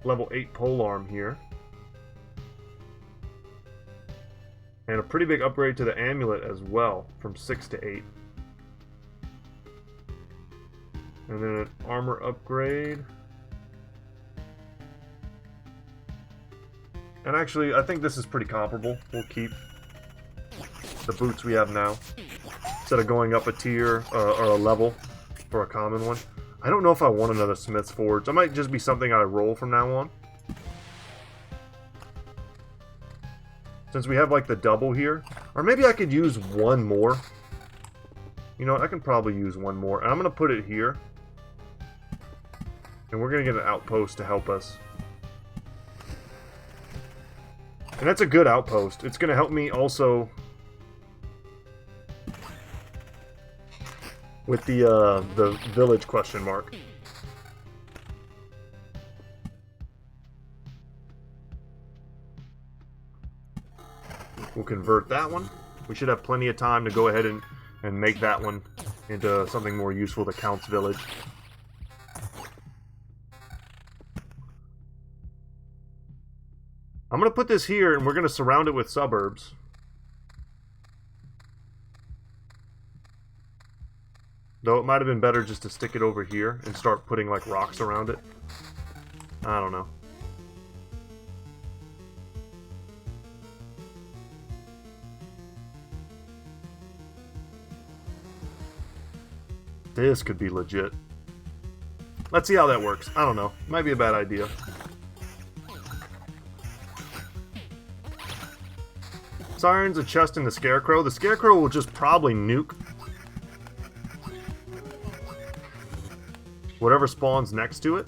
level 8 polearm here. And a pretty big upgrade to the amulet as well, from 6 to 8. And then an armor upgrade. And actually, I think this is pretty comparable. We'll keep the boots we have now, instead of going up a tier or a level for a common one. I don't know if I want another Smith's Forge. That might just be something I roll from now on. Since we have like the double here. Or maybe I could use one more. You know what, I can probably use one more. And I'm going to put it here. And we're going to get an outpost to help us. And that's a good outpost. It's going to help me also with the village question mark. We'll convert that one. We should have plenty of time to go ahead and make that one into something more useful, the Count's Village. I'm going to put this here, and we're going to surround it with suburbs. Though it might have been better just to stick it over here and start putting like rocks around it. I don't know. This could be legit. Let's see how that works. I don't know. Might be a bad idea. Sirens, a chest, and the Scarecrow. The Scarecrow will just probably nuke whatever spawns next to it.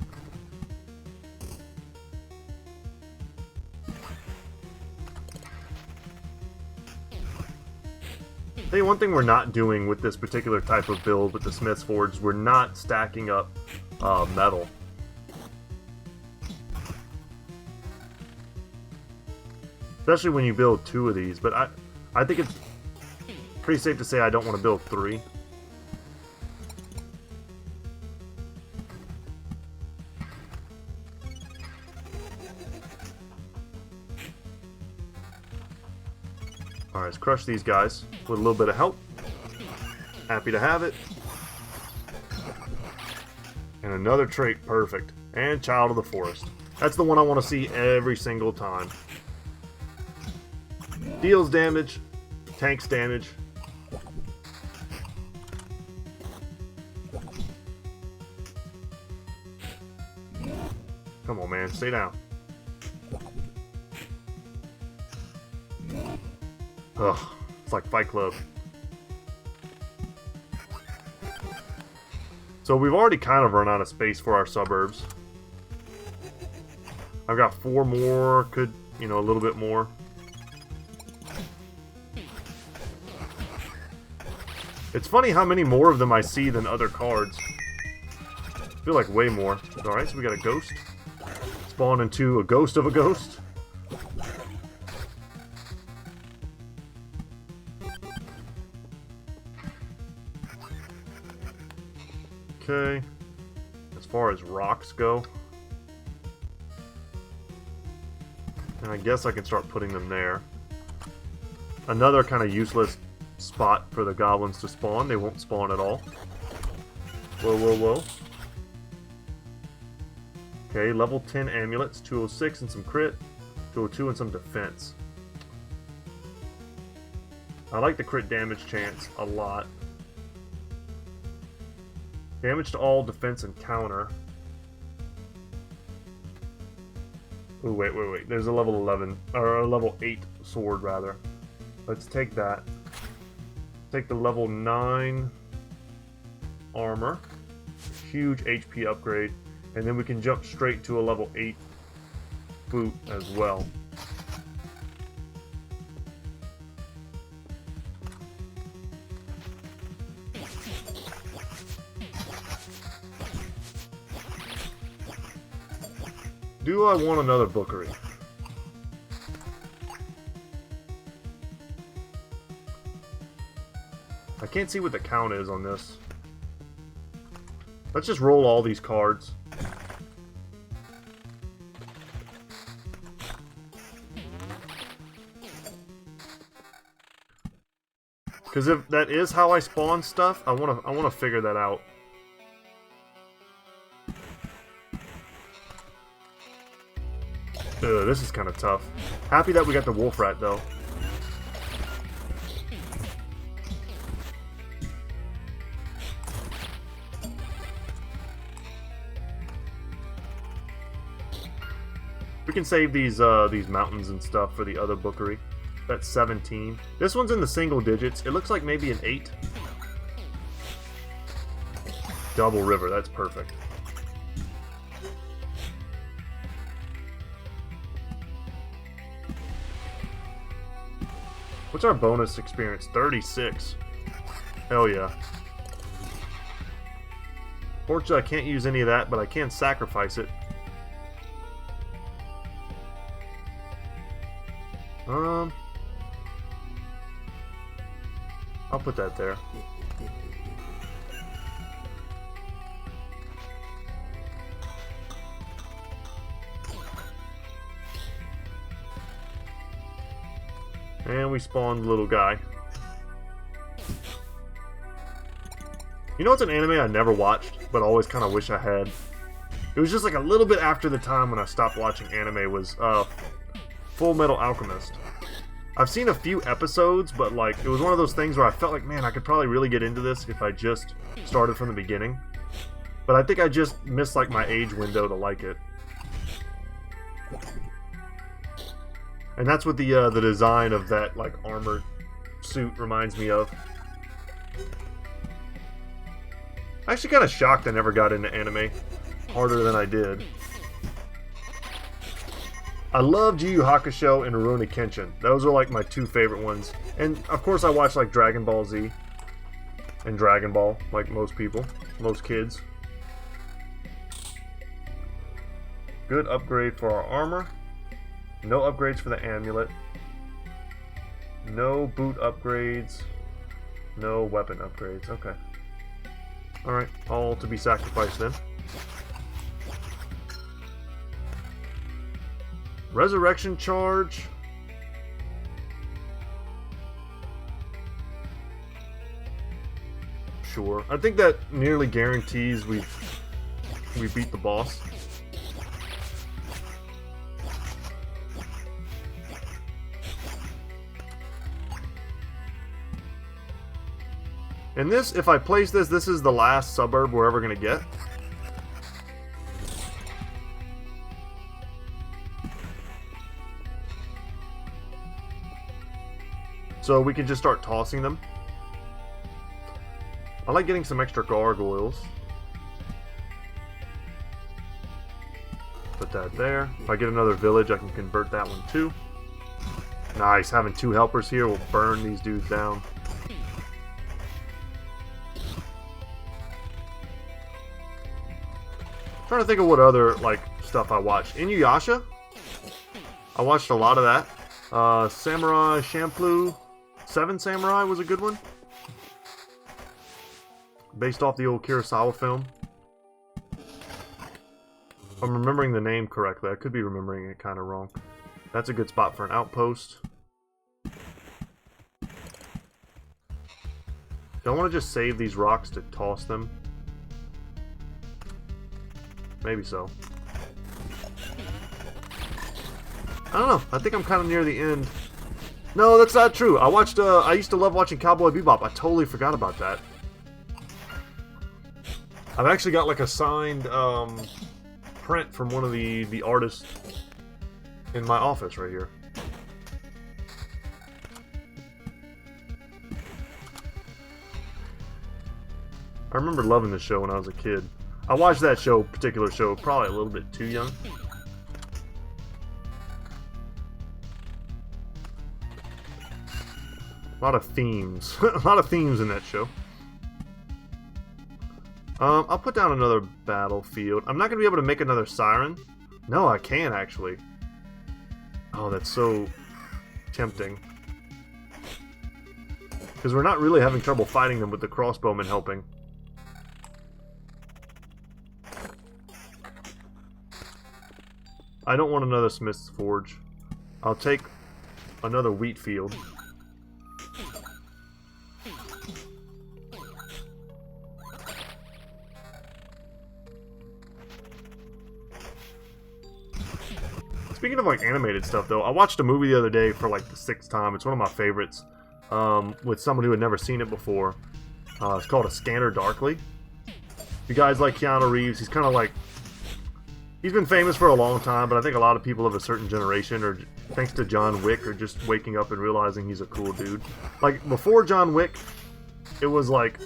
I think one thing we're not doing with this particular type of build with the Smith's Forge, we're not stacking up metal. Especially when you build 2 of these, but I think it's pretty safe to say I don't want to build 3. Alright, let's crush these guys with a little bit of help. Happy to have it. And another trait, perfect. And Child of the Forest. That's the one I want to see every single time. Deals damage, tanks damage. Come on, man. Stay down. Ugh. It's like Fight Club. So we've already kind of run out of space for our suburbs. I've got 4 more. Could, you know, a little bit more. It's funny how many more of them I see than other cards. I feel like way more. Alright, so we got a ghost. Spawn into a ghost of a ghost. Okay. As far as rocks go. And I guess I can start putting them there. Another kind of useless spot for the goblins to spawn. They won't spawn at all. Whoa, whoa, whoa. Okay, level 10 amulets, 206 and some crit, 202 and some defense. I like the crit damage chance a lot. Damage to all, defense, and counter. Ooh, wait, wait, wait. There's a level 11, or a level 8 sword, rather. Let's take that. Take the level 9 armor. Huge HP upgrade. And then we can jump straight to a level 8 boot as well. Do I want another bookery? I can't see what the count is on this. Let's just roll all these cards. Because if that is how I spawn stuff, I wanna figure that out. Ugh, this is kind of tough. Happy that we got the wolf rat though. We can save these mountains and stuff for the other bookery. That's 17. This one's in the single digits. It looks like maybe an 8. Double river, that's perfect. What's our bonus experience? 36. Hell yeah. Fortunately, I can't use any of that, but I can sacrifice it. I'll put that there. And we spawned the little guy. You know what's an anime I never watched, but always kind of wish I had? It was just like a little bit after the time when I stopped watching anime, was Full Metal Alchemist. I've seen a few episodes, but like it was one of those things where I felt like, man, I could probably really get into this if I just started from the beginning. But I think I just missed like my age window to like it. And that's what the design of that like armor suit reminds me of. I'm actually kind of shocked I never got into anime harder than I did. I loved Yu Yu Hakusho and Rurouni Kenshin. Those are like my 2 favorite ones. And of course I watch like Dragon Ball Z and Dragon Ball, like most people, most kids. Good upgrade for our armor. No upgrades for the amulet. No boot upgrades. No weapon upgrades. Okay. Alright, all to be sacrificed then. Resurrection charge. Sure. I think that nearly guarantees we beat the boss. And this, if I place this, this is the last suburb we're ever going to get. so we can just start tossing them. I like getting some extra gargoyles. Put that there. If I get another village, I can convert that one too. Nice, having 2 helpers here will burn these dudes down. Trying to think of what other like stuff I watched. Inuyasha? I watched a lot of that. Samurai Champloo. 7 Samurai was a good one. Based off the old Kurosawa film. If I'm remembering the name correctly. I could be remembering it kind of wrong. That's a good spot for an outpost. Do I want to just save these rocks to toss them? Maybe so. I don't know. I think I'm kind of near the end. No, that's not true. I watched. I used to love watching Cowboy Bebop. I totally forgot about that. I've actually got like a signed print from one of the artists in my office right here. I remember loving this show when I was a kid. I watched that particular show, probably a little bit too young. A lot of themes. A lot of themes in that show. I'll put down another battlefield. I'm not going to be able to make another siren. No, I can actually. Oh, that's so tempting. Because we're not really having trouble fighting them with the crossbowmen helping. I don't want another Smith's Forge. I'll take another wheat field. Speaking of like animated stuff though, I watched a movie the other day for like the 6th time. It's one of my favorites. With someone who had never seen it before. It's called A Scanner Darkly. If you guys like Keanu Reeves, he's kind of like... He's been famous for a long time, but I think a lot of people of a certain generation, or thanks to John Wick, are just waking up and realizing he's a cool dude. Like, before John Wick, it was like,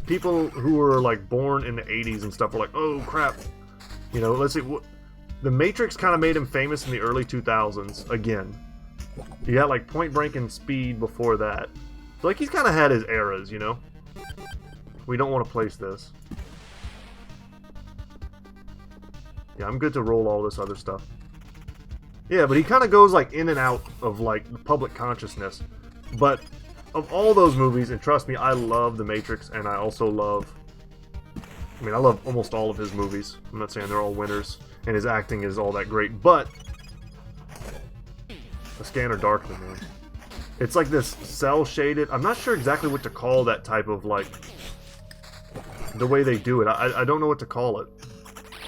people who were like born in the 80s and stuff were like, oh crap. You know, let's see, The Matrix kind of made him famous in the early 2000s, again. You got like Point Break and Speed before that. So like, he's kind of had his eras, you know? We don't want to place this. Yeah, I'm good to roll all this other stuff. Yeah, but he kind of goes like in and out of like the public consciousness. But of all those movies, and trust me, I love The Matrix, and I also love... I mean, I love almost all of his movies. I'm not saying they're all winners, and his acting is all that great, but... A Scanner Darkly, man. It's like this cell-shaded... I'm not sure exactly what to call that type of, like... The way they do it. I don't know what to call it.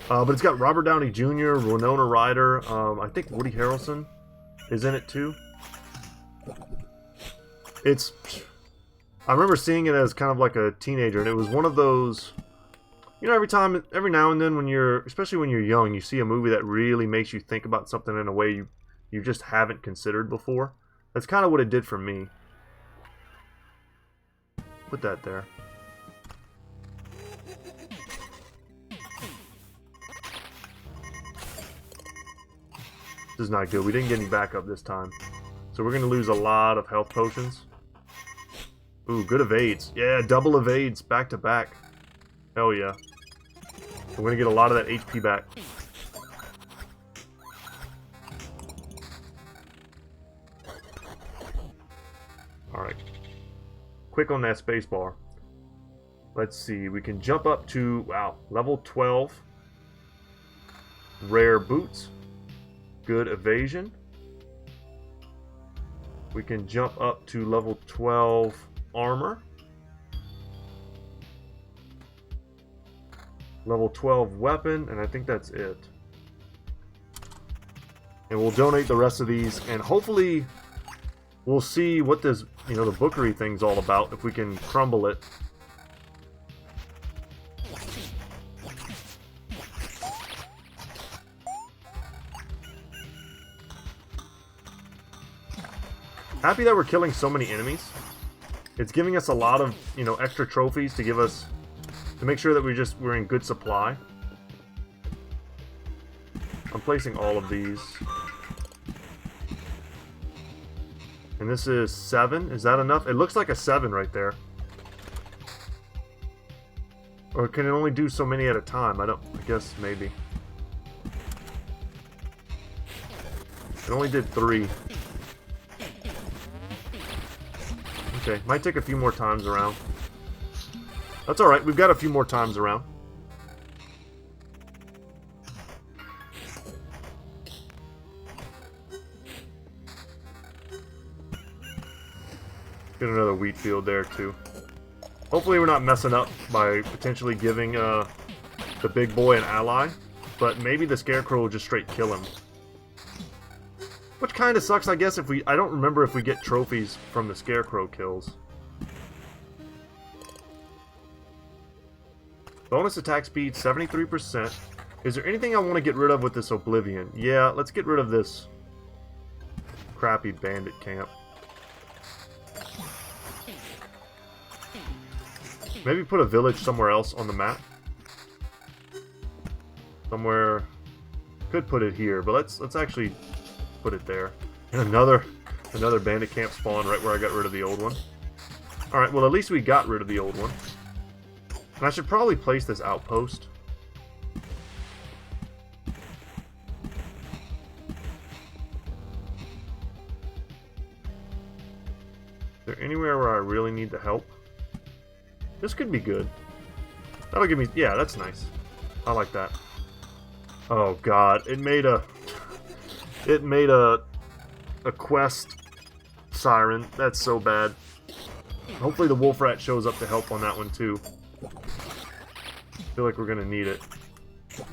But it's got Robert Downey Jr., Winona Ryder, I think Woody Harrelson is in it too. It's... I remember seeing it as kind of like a teenager, and it was one of those... You know, every now and then when you're... Especially when you're young, you see a movie that really makes you think about something in a way you just haven't considered before. That's kind of what it did for me. Put that there. This is not good. We didn't get any backup this time. So we're going to lose a lot of health potions. Ooh, good evades. Yeah, double evades back to back. Hell yeah. We're going to get a lot of that HP back. Alright. Quick on that spacebar. Let's see. We can jump up to, wow, level 12. Rare boots. Good evasion. We can jump up to level 12 armor. Level 12 weapon, and I think that's it. And we'll donate the rest of these, and hopefully we'll see what this, you know, the bookery thing's all about, if we can crumble it. Happy that we're killing so many enemies. It's giving us a lot of, you know, extra trophies to give us, to make sure that we're in good supply. I'm placing all of these. And this is 7. Is that enough? It looks like a 7 right there. Or can it only do so many at a time? I guess maybe. It only did 3. Okay, might take a few more times around. That's alright, we've got a few more times around. Get another wheat field there too. Hopefully we're not messing up by potentially giving the big boy an ally, but maybe the scarecrow will just straight kill him. Which kind of sucks, I guess, if I don't remember if we get trophies from the scarecrow kills. Bonus attack speed, 73%. Is there anything I want to get rid of with this Oblivion? Yeah, let's get rid of this crappy bandit camp. Maybe put a village somewhere else on the map. Somewhere, could put it here, but let's actually put it there. And another bandit camp spawn right where I got rid of the old one. Alright, well at least we got rid of the old one. And I should probably place this outpost. Is there anywhere where I really need the help? This could be good. That'll give me... yeah, that's nice. I like that. Oh god, it made a quest siren. That's so bad. Hopefully the wolf rat shows up to help on that one too. I feel like we're gonna need it. I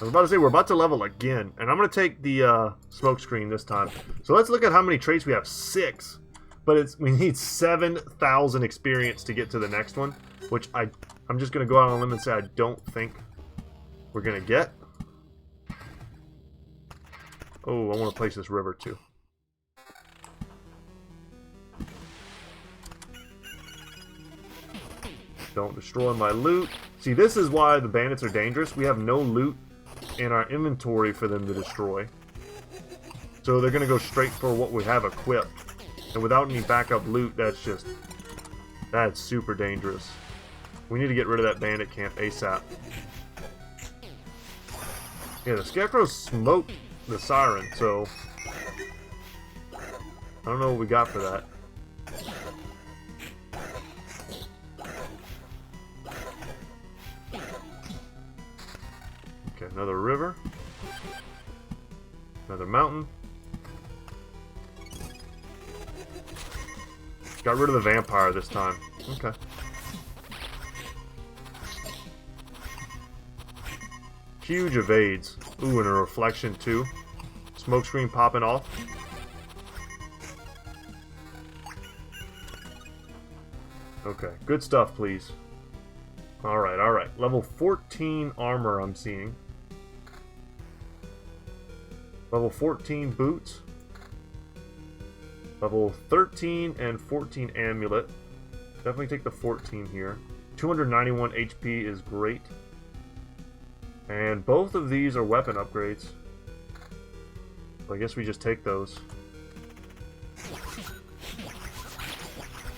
was about to say, we're about to level again, and I'm gonna take the smoke screen this time. So let's look at how many traits we have. 6. But we need 7,000 experience to get to the next one, which I'm just gonna go out on a limb and say I don't think we're gonna get. Oh, I want to place this river too. Don't destroy my loot. See, this is why the bandits are dangerous. We have no loot in our inventory for them to destroy. So they're gonna go straight for what we have equipped. And without any backup loot, that's super dangerous. We need to get rid of that bandit camp ASAP. Yeah, the scarecrow smoked the siren, so I don't know what we got for that. Okay, another river. Another mountain. Got rid of the vampire this time. Okay. Huge evades. Ooh, and a reflection too. Smoke screen popping off. Okay, good stuff, please. Alright, alright. Level 14 armor I'm seeing. Level 14 boots. Level 13 and 14 amulet. Definitely take the 14 here. 291 HP is great. And both of these are weapon upgrades. So I guess we just take those.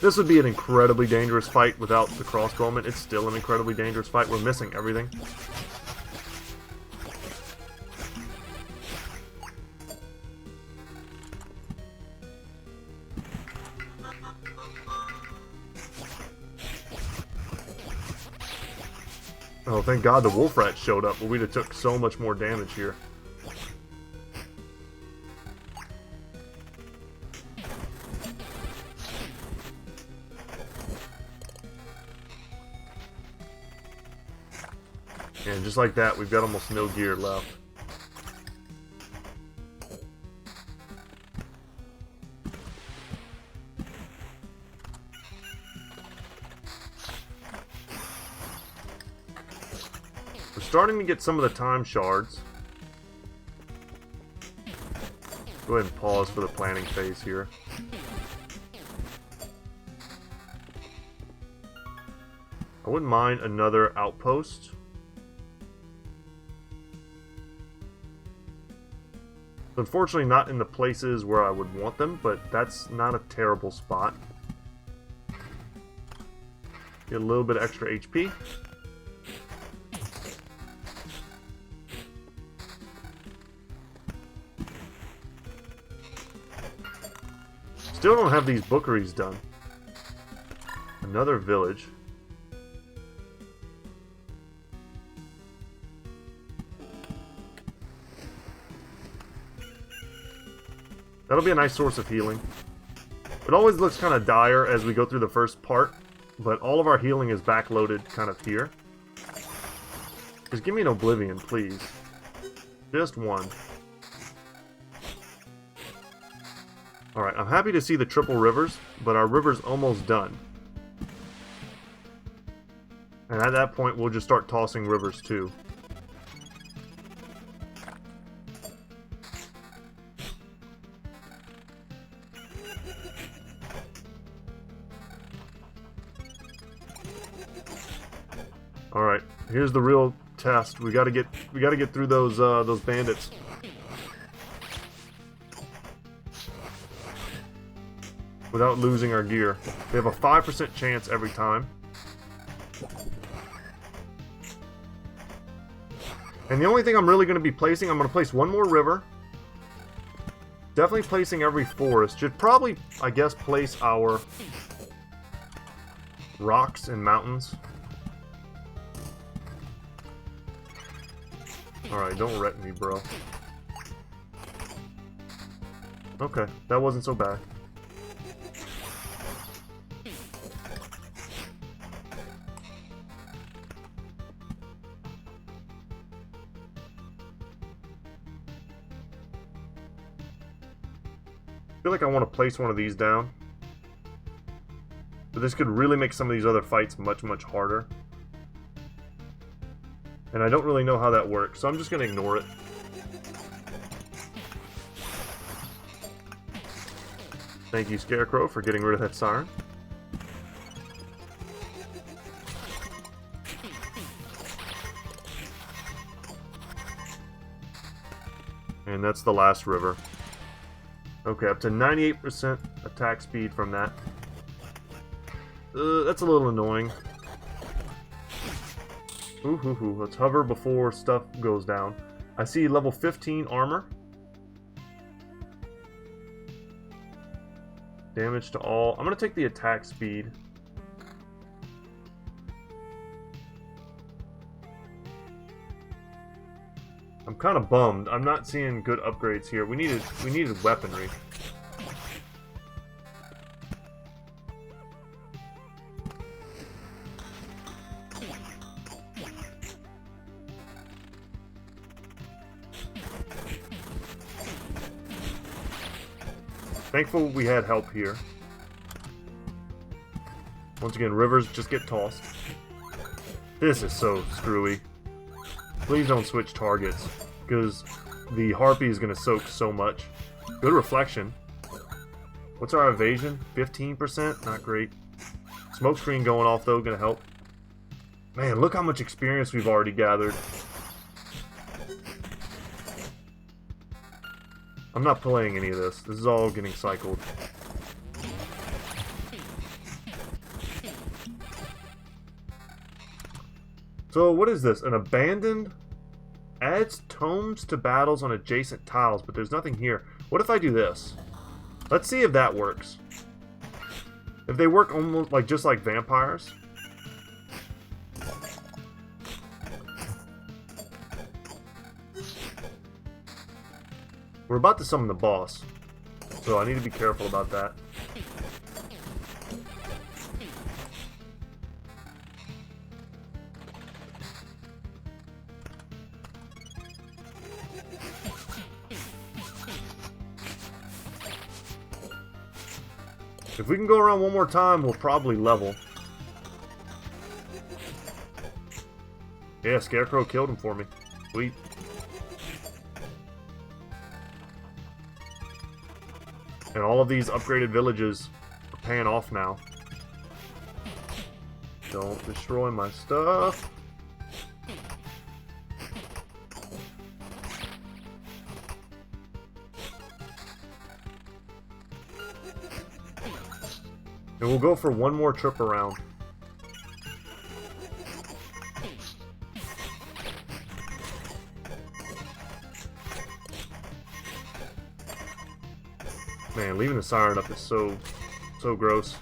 This would be an incredibly dangerous fight without the crossbowman. It's still an incredibly dangerous fight. We're missing everything. Oh, thank God the wolf rat showed up, but we'd have took so much more damage here. And just like that, we've got almost no gear left. We're starting to get some of the time shards. Go ahead and pause for the planning phase here. I wouldn't mind another outpost. Unfortunately not in the places where I would want them, but that's not a terrible spot. Get a little bit of extra HP. Still don't have these bookeries done. Another village. That'll be a nice source of healing. It always looks kind of dire as we go through the first part, but all of our healing is backloaded kind of here. Just give me an Oblivion, please. Just one. Alright, I'm happy to see the triple rivers, but our river's almost done. And at that point, we'll just start tossing rivers too. Alright, here's the real test. We gotta get through those bandits. Without losing our gear. We have a 5% chance every time. And the only thing I'm really going to be placing, I'm going to place one more river. Definitely placing every forest. Should probably, I guess, place our rocks and mountains. Alright, don't wreck me, bro. Okay, that wasn't so bad. I feel like I want to place one of these down. But this could really make some of these other fights much, much harder. And I don't really know how that works, so I'm just going to ignore it. Thank you, Scarecrow, for getting rid of that siren. And that's the last river. Okay, up to 98% attack speed from that. That's a little annoying. Ooh, let's hover before stuff goes down. I see level 15 armor. Damage to all. I'm going to take the attack speed. I'm kind of bummed. I'm not seeing good upgrades here. We needed weaponry. Thankful we had help here. Once again, rivers just get tossed. This is so screwy. Please don't switch targets, because the Harpy is going to soak so much. Good reflection. What's our evasion? 15%? Not great. Smoke screen going off, though, going to help. Man, look how much experience we've already gathered. I'm not playing any of this. This is all getting cycled. So, what is this? An abandoned? Adds tomes to battles on adjacent tiles, but there's nothing here. What if I do this? Let's see if that works. If they work almost like just like vampires. We're about to summon the boss, so I need to be careful about that. If we can go around one more time, we'll probably level. Yeah, Scarecrow killed him for me. Sweet. And all of these upgraded villages are paying off now. Don't destroy my stuff. And we'll go for one more trip around. Man, leaving the siren up is so gross.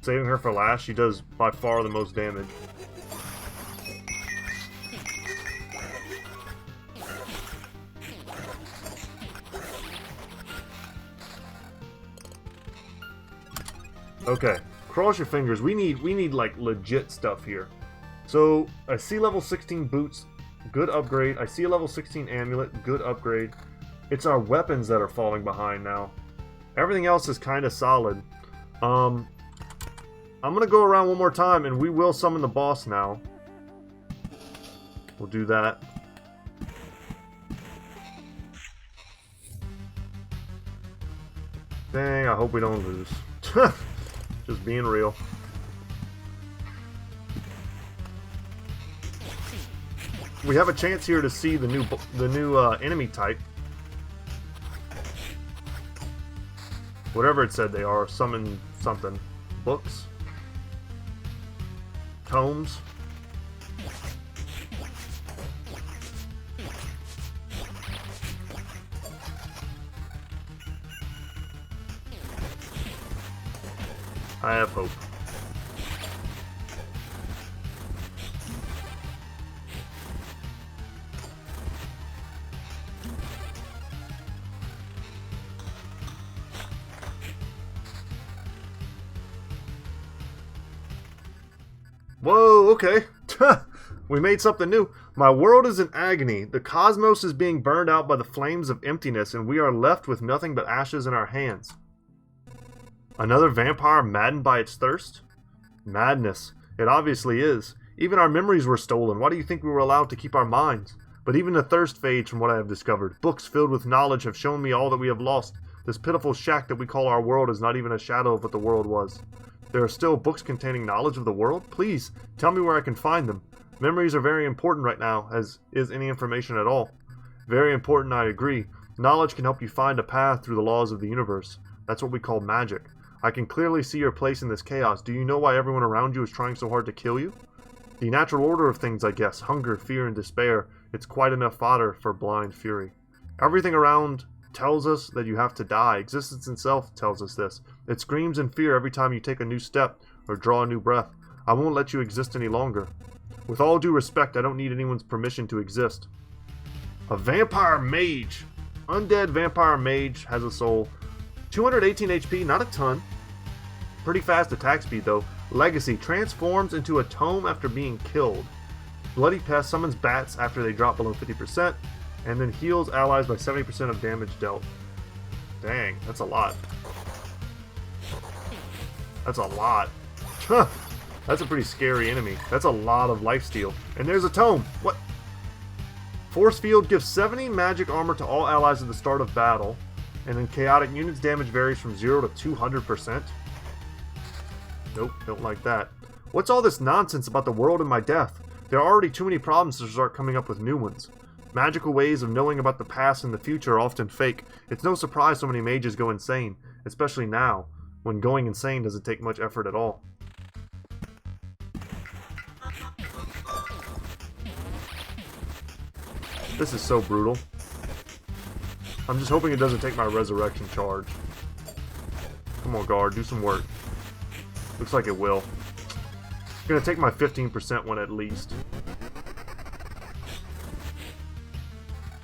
Saving her for last, she does by far the most damage. Okay, cross your fingers. We need like legit stuff here. So I see level 16 boots, good upgrade. I see a level 16 amulet, good upgrade. It's our weapons that are falling behind now. Everything else is kind of solid. I'm gonna go around one more time and we will summon the boss now. We'll do that. Dang, I hope we don't lose. Just being real. We have a chance here to see the new enemy type. Whatever it said they are, summon something. Books? Tomes? I have hope. Whoa, okay. We made something new. My world is in agony. The cosmos is being burned out by the flames of emptiness, and we are left with nothing but ashes in our hands. Another vampire maddened by its thirst? Madness. It obviously is. Even our memories were stolen. Why do you think we were allowed to keep our minds? But even the thirst fades from what I have discovered. Books filled with knowledge have shown me all that we have lost. This pitiful shack that we call our world is not even a shadow of what the world was. There are still books containing knowledge of the world? Please, tell me where I can find them. Memories are very important right now, as is any information at all. Very important, I agree. Knowledge can help you find a path through the laws of the universe. That's what we call magic. I can clearly see your place in this chaos. Do you know why everyone around you is trying so hard to kill you? The natural order of things, I guess. Hunger, fear, and despair. It's quite enough fodder for blind fury. Everything around tells us that you have to die. Existence itself tells us this. It screams in fear every time you take a new step or draw a new breath. I won't let you exist any longer. With all due respect, I don't need anyone's permission to exist. A vampire mage. Undead vampire mage has a soul. 218 HP, not a ton. Pretty fast attack speed though. Legacy, transforms into a tome after being killed. Bloody Pest summons bats after they drop below 50%, and then heals allies by 70% of damage dealt. Dang, that's a lot. That's a lot. That's a pretty scary enemy. That's a lot of lifesteal. And there's a tome. What? Force Field gives 70 magic armor to all allies at the start of battle. And then chaotic units damage varies from 0 to 200%. Nope, don't like that. What's all this nonsense about the world and my death? There are already too many problems to start coming up with new ones. Magical ways of knowing about the past and the future are often fake. It's no surprise so many mages go insane, especially now, when going insane doesn't take much effort at all. This is so brutal. I'm just hoping it doesn't take my resurrection charge. Come on, guard, do some work. Looks like it will. It's gonna take my 15% one at least.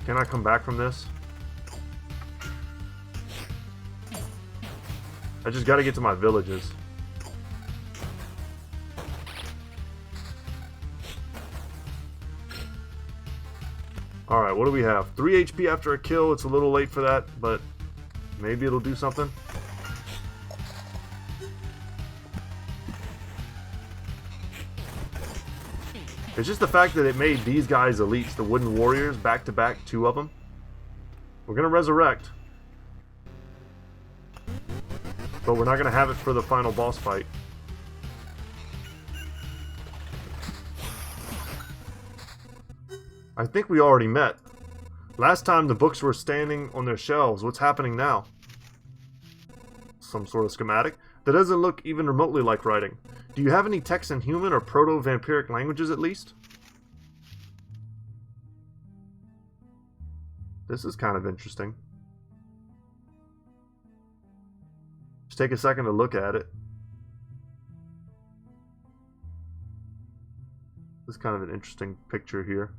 Can I come back from this? I just gotta get to my villages. Alright, what do we have? 3 HP after a kill. It's a little late for that, but maybe it'll do something. It's just the fact that it made these guys elites, the wooden warriors, back to back, 2 of them. We're gonna resurrect. But we're not going to have it for the final boss fight. I think we already met. Last time the books were standing on their shelves. What's happening now? Some sort of schematic? That doesn't look even remotely like writing. Do you have any text in human or proto-vampiric languages at least? This is kind of interesting. Just take a second to look at it. This is kind of an interesting picture here.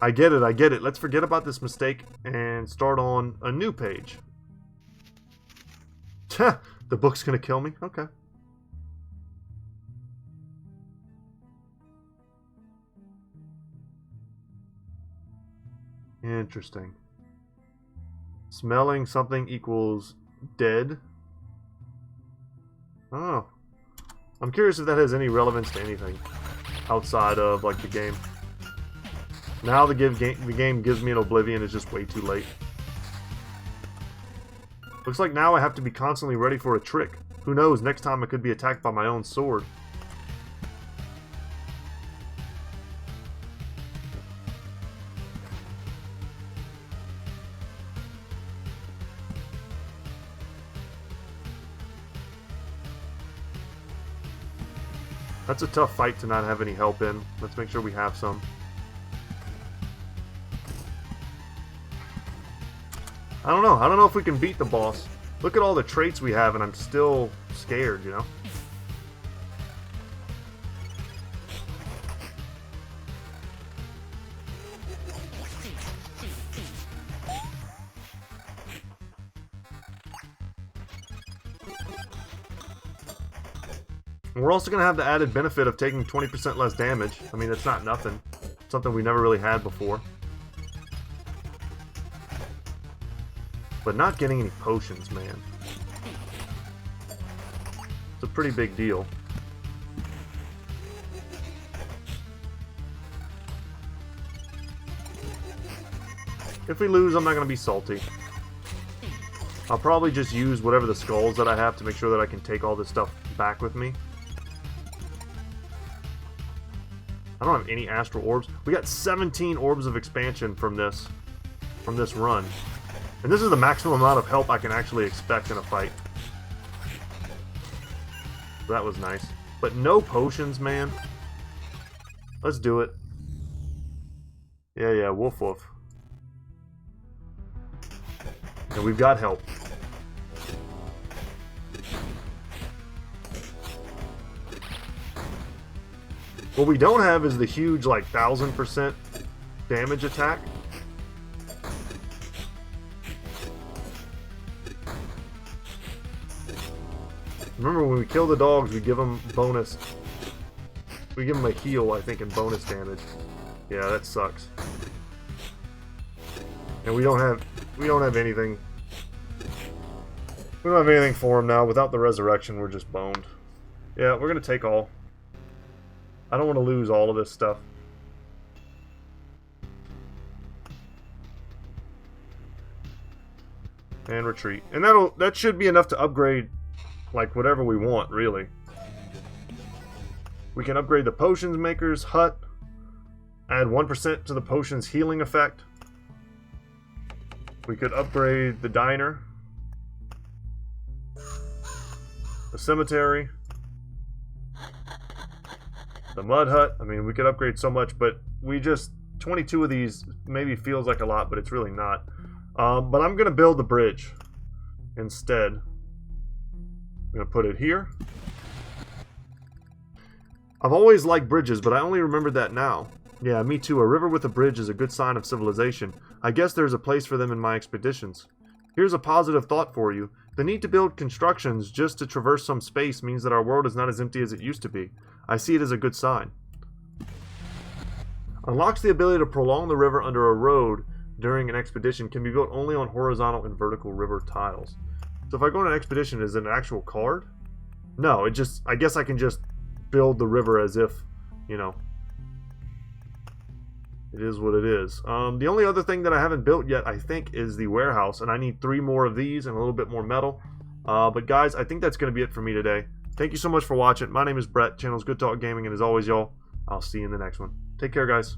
I get it, I get it. Let's forget about this mistake and start on a new page. The book's gonna kill me? Okay. Interesting. Smelling something equals dead. Oh. I'm curious if that has any relevance to anything outside of, like, the game. Now the game gives me an oblivion. It's just way too late. Looks like now I have to be constantly ready for a trick. Who knows, next time I could be attacked by my own sword. That's a tough fight to not have any help in. Let's make sure we have some. I don't know. I don't know if we can beat the boss. Look at all the traits we have and I'm still scared, you know? And we're also going to have the added benefit of taking 20% less damage. I mean, it's not nothing. It's something we never really had before. But not getting any potions, man. It's a pretty big deal. If we lose, I'm not going to be salty. I'll probably just use whatever the skulls that I have to make sure that I can take all this stuff back with me. I don't have any astral orbs. We got 17 orbs of expansion from this run. And this is the maximum amount of help I can actually expect in a fight. That was nice. But no potions, man. Let's do it. Yeah, woof woof. And we've got help. What we don't have is the huge, like, 1000% damage attack. Remember, when we kill the dogs, we give them bonus. We give them a heal, I think, in bonus damage. Yeah, that sucks. And we don't have anything. We don't have anything for him now. Without the resurrection, we're just boned. Yeah, we're gonna take all. I don't want to lose all of this stuff. And retreat. And that should be enough to upgrade, like, whatever we want, really. We can upgrade the potions maker's hut. Add 1% to the potion's healing effect. We could upgrade the diner. The cemetery. The mud hut. I mean, we could upgrade so much, but we just... 22 of these maybe feels like a lot, but it's really not. But I'm going to build the bridge instead. I'm going to put it here. I've always liked bridges, but I only remembered that now. Yeah, me too. A river with a bridge is a good sign of civilization. I guess there's a place for them in my expeditions. Here's a positive thought for you. The need to build constructions just to traverse some space means that our world is not as empty as it used to be. I see it as a good sign. Unlocks the ability to prolong the river under a road during an expedition. Can be built only on horizontal and vertical river tiles. So if I go on an expedition, is it an actual card? No, it just... I guess I can just build the river as if, you know... It is what it is. The only other thing that I haven't built yet, I think, is the warehouse. And I need 3 more of these and a little bit more metal. But guys, I think that's going to be it for me today. Thank you so much for watching. My name is Brett. Channel's Goodtalk Gaming. And as always, y'all, I'll see you in the next one. Take care, guys.